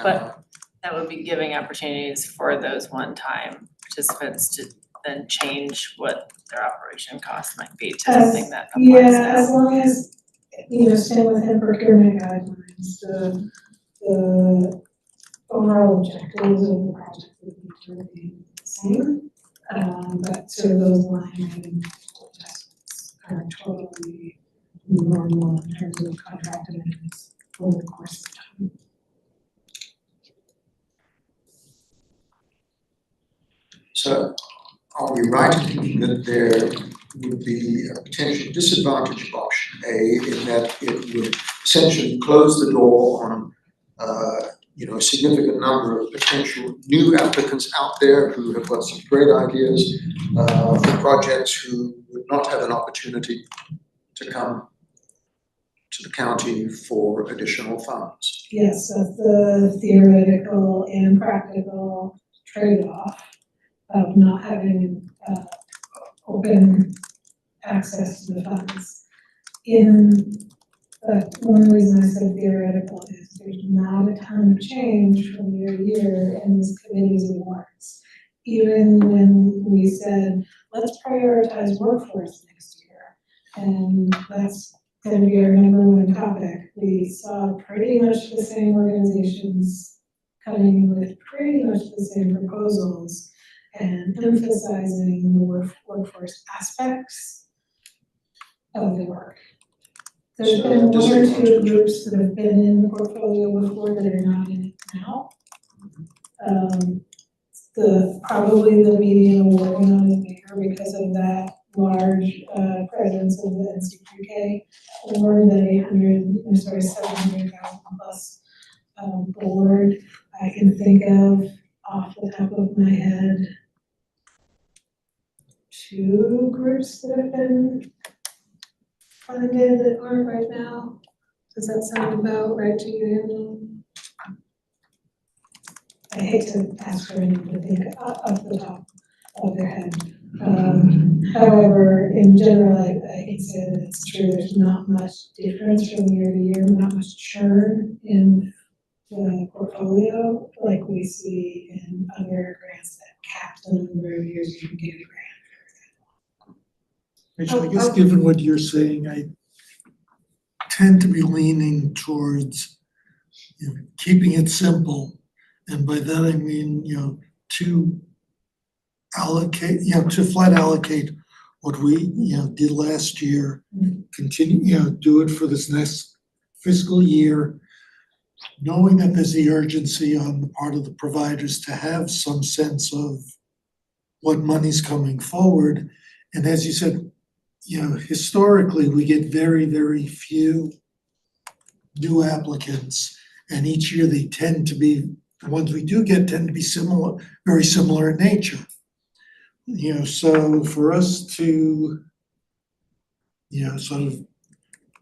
But that would be giving opportunities for those one-time participants to then change what their operation costs might be to something that applies now. Yeah, as long as, stay within procurement guidelines, the overall objectives of the project would be to remain the same. But sort of those line item adjustments are totally normal in terms of contract amendments over the course of time. So are we right in thinking that there would be a potential disadvantage of option A in that it would essentially close the door on a significant number of potential new applicants out there who have got some great ideas for projects who would not have an opportunity to come to the county for additional funds? Yes, that's the theoretical and practical trade-off of not having open access to the funds. One reason I said theoretical is there's not a ton of change from year to year in these committees and warrants. Even when we said, let's prioritize workforce next year, and that's going to be our #1 topic, we saw pretty much the same organizations coming in with pretty much the same proposals and emphasizing the workforce aspects of the work. There's been one or two groups that have been in the portfolio before that are not in it now. Probably the median award amount is bigger because of that large presence of the NC3K award, the 700,000 plus board. I can think of off the top of my head 2 groups that have been funded that aren't right now. Does that sound about right to you, Angela? I hate to ask for anyone to think off the top of their head. However, in general, I can say that it's true. There's not much difference from year to year, not much churn in the portfolio like we see in other grants that cap the number of years you can get a grant. Rachel, I guess given what you're saying, I tend to be leaning towards keeping it simple. And by that I mean, to allocate, to flat allocate what we, did last year, continue, do it for this next fiscal year, knowing that there's the urgency on the part of the providers to have some sense of what money's coming forward. And as you said, you know, historically, we get very, very few new applicants. And each year they tend to be, the ones we do get tend to be similar, very similar in nature. You know, so for us to, you know, sort of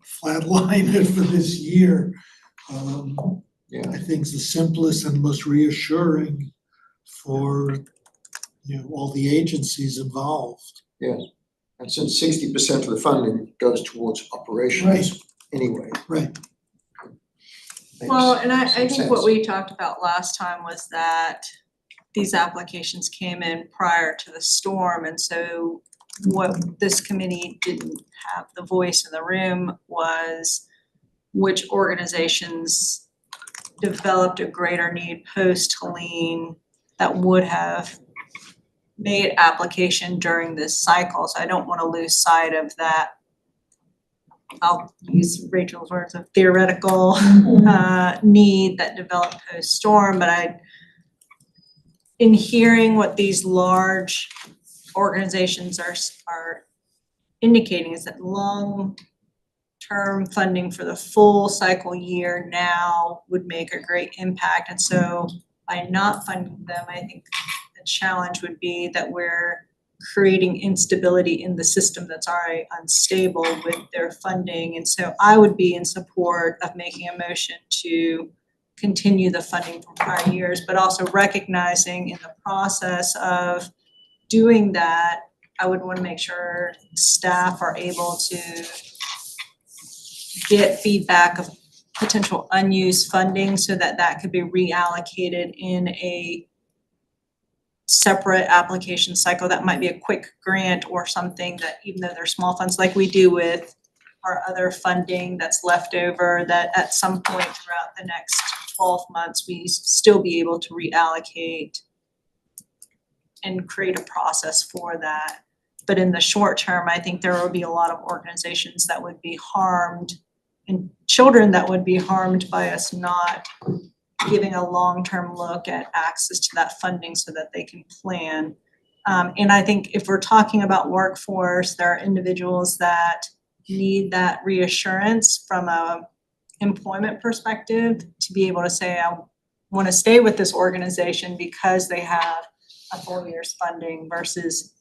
flatline it for this year, I think is the simplest and most reassuring for, you know, all the agencies involved. Yes, and since 60% of the funding goes towards operations anyway. Right. Well, and I some think what sense. we talked about last time was that these applications came in prior to the storm, and so what this committee didn't have the voice in the room was which organizations developed a greater need post-Helene that would have made application during this cycle. So I don't want to lose sight of that. I'll use Rachel's words of theoretical need that developed post-storm, but in hearing what these large organizations are indicating is that long-term funding for the full cycle year now would make a great impact. And so by not funding them, I think the challenge would be that we're creating instability in the system that's already unstable with their funding. And so I would be in support of making a motion to continue the funding from prior years, but also recognizing in the process of doing that, I would want to make sure staff are able to get feedback of potential unused funding so that that could be reallocated in a separate application cycle. That might be a quick grant or something that, even though they're small funds like we do with our other funding that's left over, that at some point throughout the next 12 months, we still be able to reallocate and create a process for that. But in the short term, I think there will be a lot of organizations that would be harmed and children that would be harmed by us not giving a long-term look at access to that funding so that they can plan. And I think if we're talking about workforce, there are individuals that need that reassurance from a employment perspective to be able to say, I want to stay with this organization because they have a full year's funding versus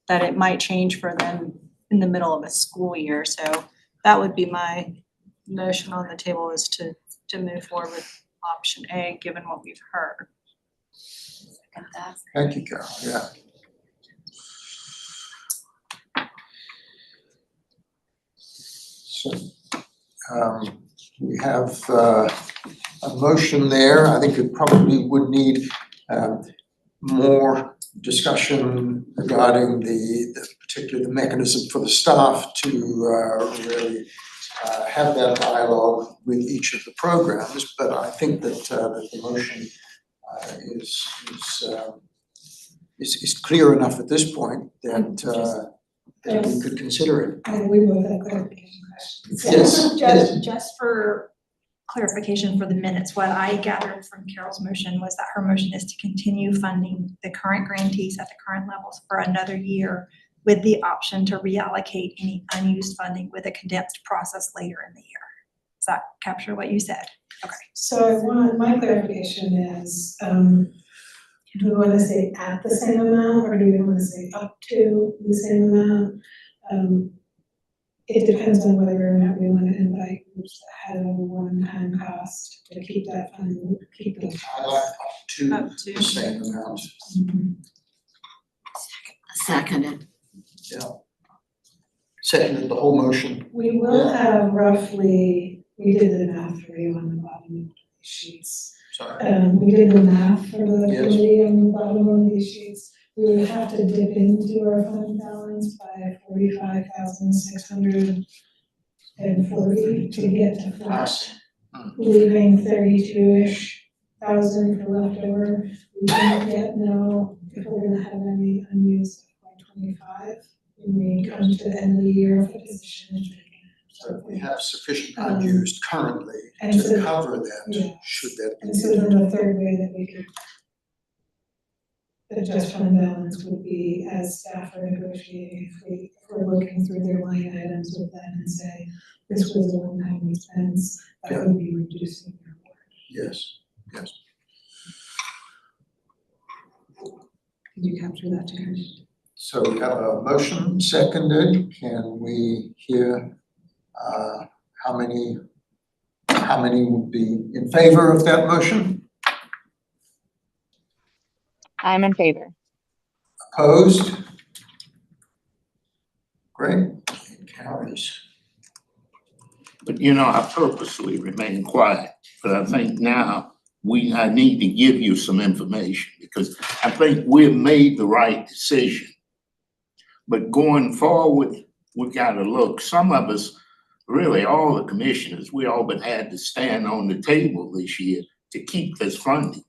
that it might change for them in the middle of a school year. So that would be my motion on the table, is to move forward with option A, given what we've heard. Thank you, Carol, yeah. So, we have a motion there. I think it probably would need more discussion regarding the particular mechanism for the staff to really have that dialogue with each of the programs. But I think that the motion is clear enough at this point that we could consider it. And we move that clarification question. Yes. Just for clarification for the minutes, what I gathered from Carol's motion was that her motion is to continue funding the current grantees at the current levels for another year, with the option to reallocate any unused funding with a condensed process later in the year. Does that capture what you said? Okay. So my clarification is, do we want to say at the same amount, or do we want to say up to the same amount? It depends on whether or not we want to invite groups that have a one-time cost to keep that funding, keep the. I like up to the same amount. Seconded. Yeah. Seconded the whole motion. We will have roughly, we did the math for you on the bottom of the sheets. Sorry. We did the math for the Yes. committee on the bottom of these sheets. We would have to dip into our fund balance by 45,640 to get to flat, leaving 32-ish thousand for leftover. We don't yet know if we're gonna have any unused FY25 when we come to the end of the year if the position is vacant. So we have sufficient unused currently and to so- cover that, yeah. should that be And so then the third way that we could the just fund balance would be as staff are negotiating, if we're looking through their line items with them and say, this was a one-time expense, that would be reducing your award. Yes, yes. Did you capture that, Terry? So we have a motion seconded. Can we hear how many would be in favor of that motion? I'm in favor. Opposed? Great, it carries. But you know, I purposely remain quiet, but I think now I need to give you some information because I think we've made the right decision. But going forward, we gotta look, some of us, really all the commissioners, we all but had to stand on the table this year to keep this funding.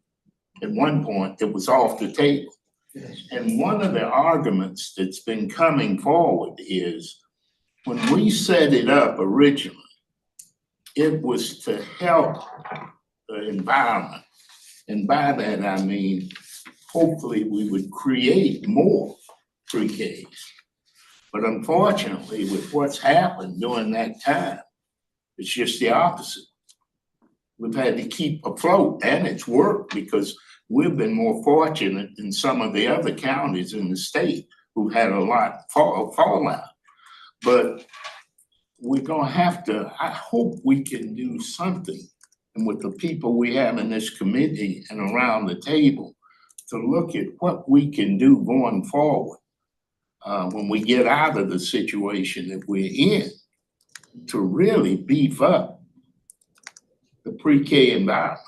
At one point, it was off the table. Yes. And one of the arguments that's been coming forward is when we set it up originally, it was to help the environment. And by that, I mean, hopefully we would create more pre-Ks. But unfortunately, with what's happened during that time, it's just the opposite. We've had to keep afloat, and it's worked because we've been more fortunate than some of the other counties in the state who had a lot fallout. But we're gonna have to, I hope we can do something, and with the people we have in this committee and around the table, to look at what we can do going forward. When we get out of the situation that we're in, to really beef up the pre-K environment.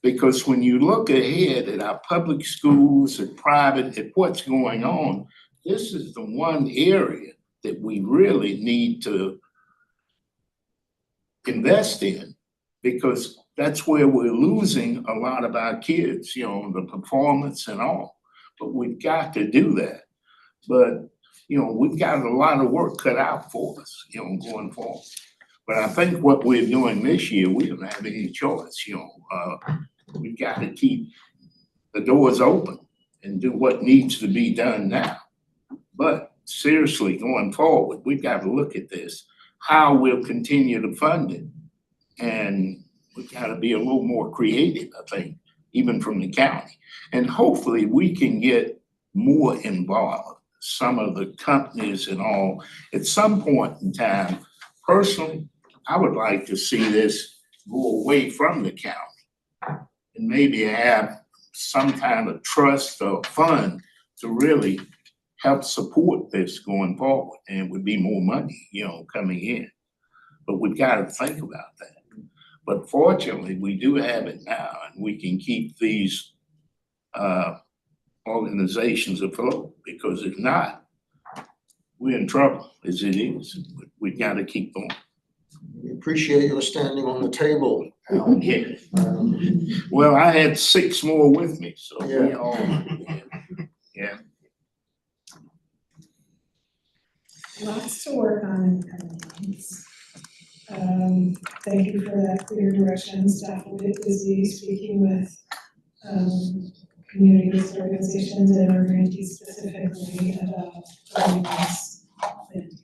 Because when you look ahead at our public schools, at private, at what's going on, this is the one area that we really need to invest in, because that's where we're losing a lot of our kids, you know, the performance and all. But we've got to do that. But, you know, we've got a lot of work cut out for us, you know, going forward. But I think what we're doing this year, we don't have any choice, you know. We've got to keep the doors open and do what needs to be done now. But seriously, going forward, we've got to look at this, how we'll continue to fund it. And we've got to be a little more creative, I think, even from the county. And hopefully we can get more involved, some of the companies and all. At some point in time, personally, I would like to see this go away from the county and maybe have some kind of trust or fund to really help support this going forward. And it would be more money, you know, coming in. But we've got to think about that. But fortunately, we do have it now, and we can keep these organizations afloat, because if not, we're in trouble as it is. We've got to keep going. We appreciate your standing on the table, Alan. Yeah. Well, I had 6 more with me, so we Yeah. all, yeah. Lots to work on in coming months. Thank you for that clear direction. Staff will get busy speaking with community-based organizations and our grantees specifically about putting this plan together.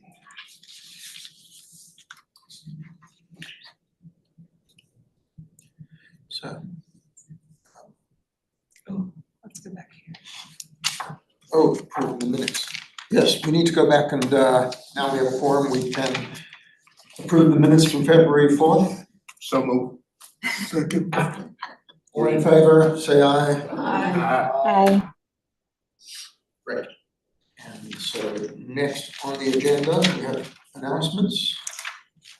So, Let's go back here. oh, approve the minutes. Yes, we need to go back and now we have a quorum, we can approve the minutes from February 4th. So moved. Second. All in favor, say aye. Aye. Great. And so next on the agenda, we have announcements.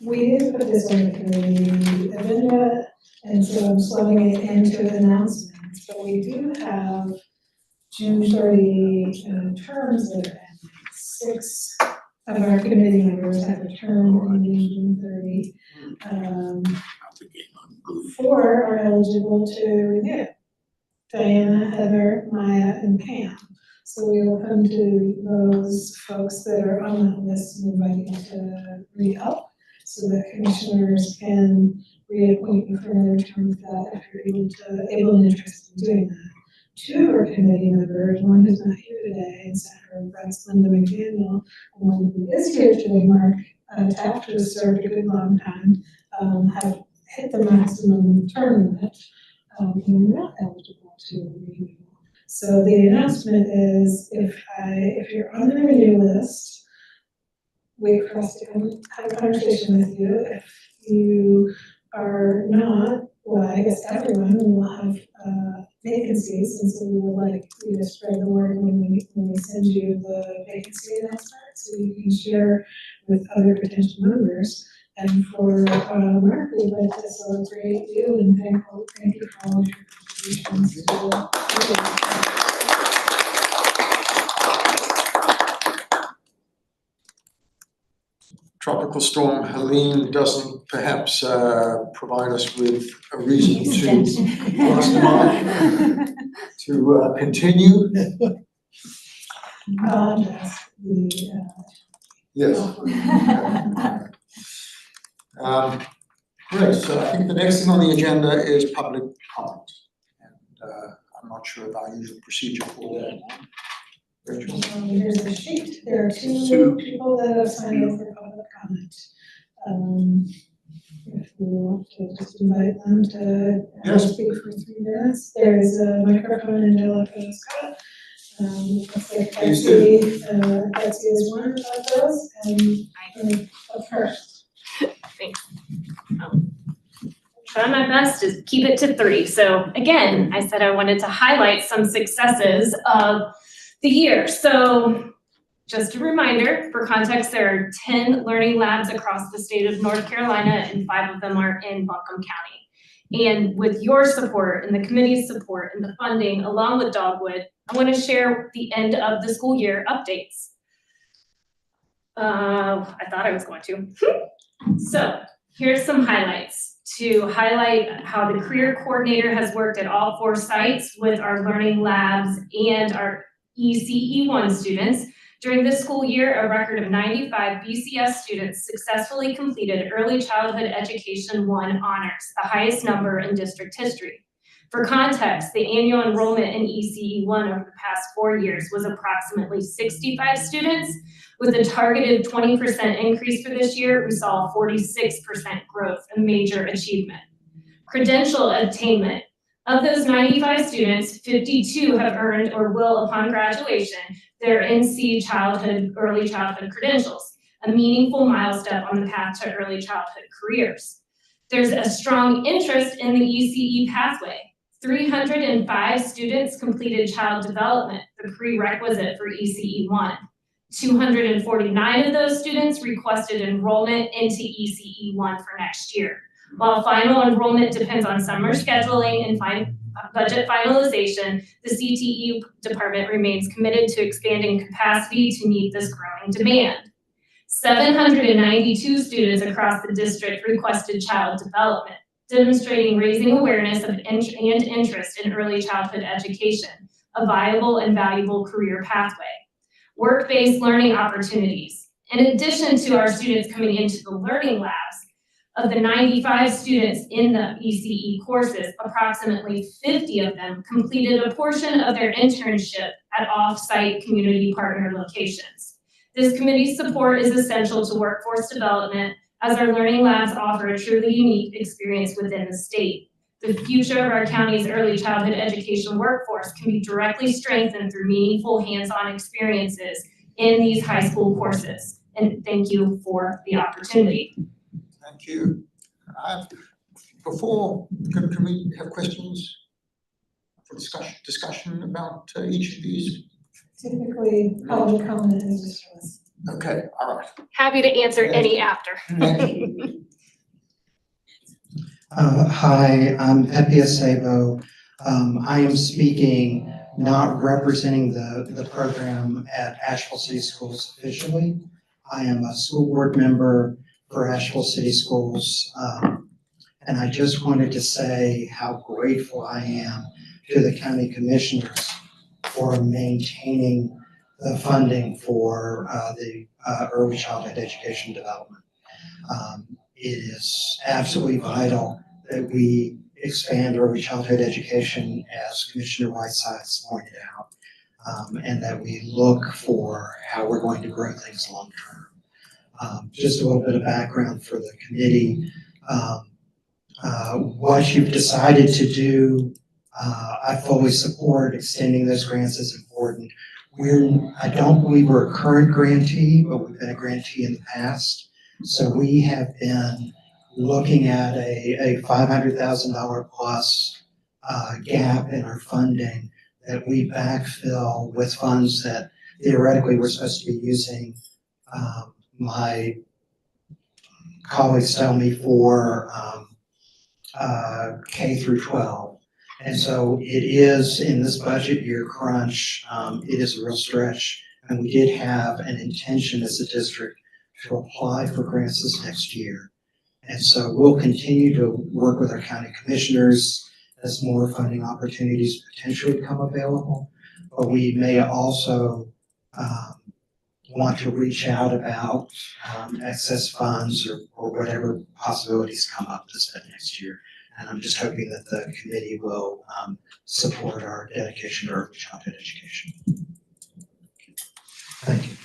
We did put this on the community agenda, and so I'm slowing it into announcements, but we do have June 30 terms that are ending. 6 of our committee members have a term ending June 30. 4 are eligible to renew. Diana, Heather, Maya, and Pam. So we will come to those folks that are on that list and invite you to re-up, so that commissioners can reappoint you for another term with that if you're able and interested in doing that. two of our committee members, one who's not here today, and Senator Bryce Linda McDaniel, and one who is here today, Mark Taft, who has served a good long time, have hit the maximum term limit, and are not eligible to renew. So the announcement is, if you're on the renew list, wait for us to come have a conversation with you. If you are not, well, I guess everyone will have vacancies, and so we would like you to spread the word when we send you the vacancy announcement, so you can share with other potential members. And for Mark, we'd like to celebrate you and thank you for all of your contributions to Tropical storm Helene doesn't perhaps provide us with a reason to continue. Yes. Great, so I think the next thing on the agenda is public comment. And I'm not sure of our usual procedure for that. Rachel? Here's the sheet. There are two people that have signed up for public comment. If we want to just invite them to speak for 3 minutes, there is a microphone in Angelica Scott. Looks like Betsy is one of those, and of her. Thanks. Try my best to keep it to 3. So again, I said I wanted to highlight some successes of the year. So just a reminder, for context, there are 10 learning labs across the state of North Carolina, and 5 of them are in Buncombe County. And with your support and the committee's support and the funding, along with Dogwood, I want to share the end of the school year updates. I thought I was going to. So here's some highlights to highlight how the career coordinator has worked at all 4 sites with our learning labs and our ECE1 students. During this school year, a record of 95 BCS students successfully completed Early Childhood Education 1 honors, the highest number in district history. For context, the annual enrollment in ECE1 over the past 4 years was approximately 65 students. With a targeted 20% increase for this year, we saw a 46% growth, a major achievement. Credential attainment. Of those 95 students, 52 have earned or will upon graduation their NC early childhood credentials, a meaningful milestone on the path to early childhood careers. There's a strong interest in the ECE pathway. 305 students completed child development, the prerequisite for ECE1. 249 of those students requested enrollment into ECE1 for next year. While final enrollment depends on summer scheduling and budget finalization, the CTE department remains committed to expanding capacity to meet this growing demand. 792 students across the district requested child development, demonstrating raising awareness of and interest in early childhood education, a viable and valuable career pathway. Work-based learning opportunities. In addition to our students coming into the learning labs, of the 95 students in the ECE courses, approximately 50 of them completed a portion of their internship at off-site community partner locations. This committee's support is essential to workforce development, as our learning labs offer a truly unique experience within the state. The future of our county's early childhood education workforce can be directly strengthened through meaningful hands-on experiences in these high school courses. And thank you for the opportunity. Thank you. Before, can we have questions for discussion about each of these? Typically, public comment is just for us. Okay, all right. Happy to answer any after. Hi, I'm Pepe Acebo. I am speaking, not representing the program at Asheville City Schools officially. I am a school board member for Asheville City Schools. And I just wanted to say how grateful I am to the county commissioners for maintaining the funding for the early childhood education development. It is absolutely vital that we expand early childhood education, as Commissioner Whitesides pointed out, and that we look for how we're going to grow things long term. Just a little bit of background for the committee. What you've decided to do, I fully support. Extending those grants is important. I don't believe we're a current grantee, but we've been a grantee in the past. So we have been looking at a $500,000 plus gap in our funding that we backfill with funds that theoretically we're supposed to be using. My colleagues tell me for K through 12. And so it is in this budget year crunch, it is a real stretch. And we did have an intention as a district to apply for grants this next year. And so we'll continue to work with our county commissioners as more funding opportunities potentially become available. But we may also want to reach out about excess funds or whatever possibilities come up this next year. And I'm just hoping that the committee will support our dedication to early childhood education. Thank you.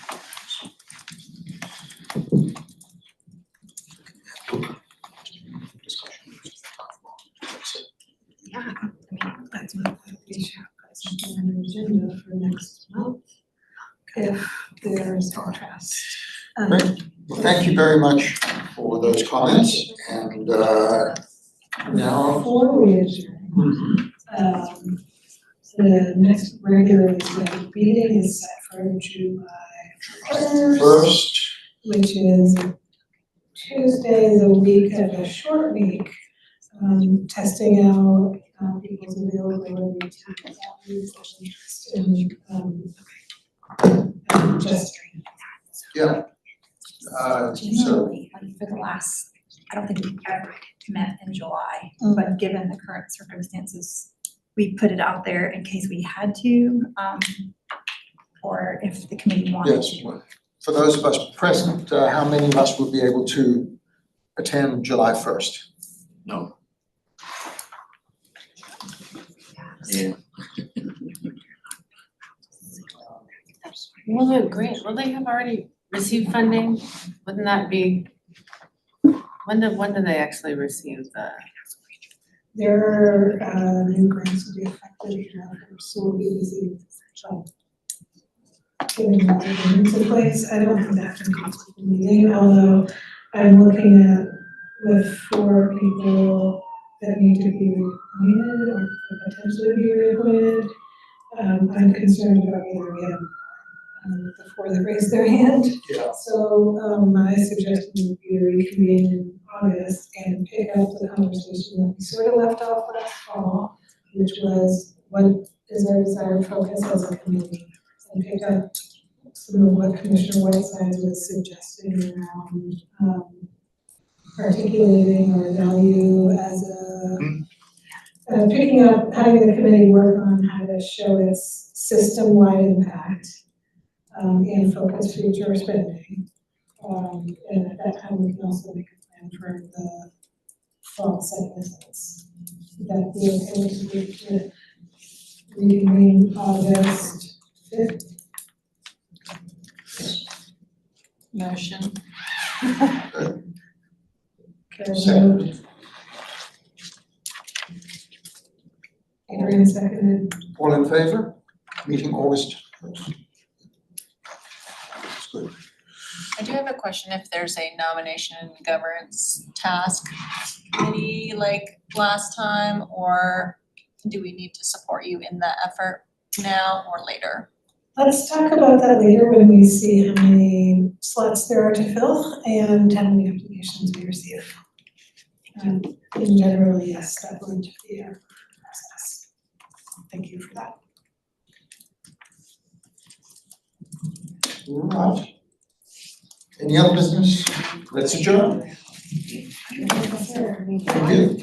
Yeah, I mean, that's what we should have something on the agenda for next month, if there's interest. Great. Well, thank you very much for those comments, and now. Before we adjourn, the next regularly scheduled meeting is set for July 1st, which is Tuesday, the week of a short week, testing out people's availability to interest in registering. Yeah. Generally, like for the last, I don't think we've ever met in July, but given the current circumstances, we put it out there in case we had to, or if the committee wanted Yes. to. For those of us present, how many of us will be able to attend July 1st? No. Yeah. Well, then, great. Will they have already received funding? Wouldn't that be, when do they actually receive the? Their new grants will be effective so we'll be busy getting all the agreements in place. I don't think that can constitute a meeting, although I'm looking at with 4 people that need to be reappointed or potentially be reappointed. I'm concerned about either we have the 4 that raised their hand. Yeah. So my suggestion would be to reconvene in August and pick up the conversation that we sort of left off last fall, which was what is our desired focus as a committee, and pick up some of what Commissioner Whiteside was suggesting around articulating our value as a picking up, having the committee work on how to show its system-wide impact and focus future spending. And at that time, we can also make a plan for the fall site visits. That we are going to reconvene August 5th. Motion. Carol moved. Adrian seconded. All in favor? Meeting August 1st. That's good. I do have a question if there's a nomination and governance task committee like last time, or do we need to support you in that effort now or later? Let's talk about that later when we see how many slots there are to fill and how many applications we receive. In general, yes, that would be a process. Thank you for that. All right. Any other business? Let's adjourn. Thank you.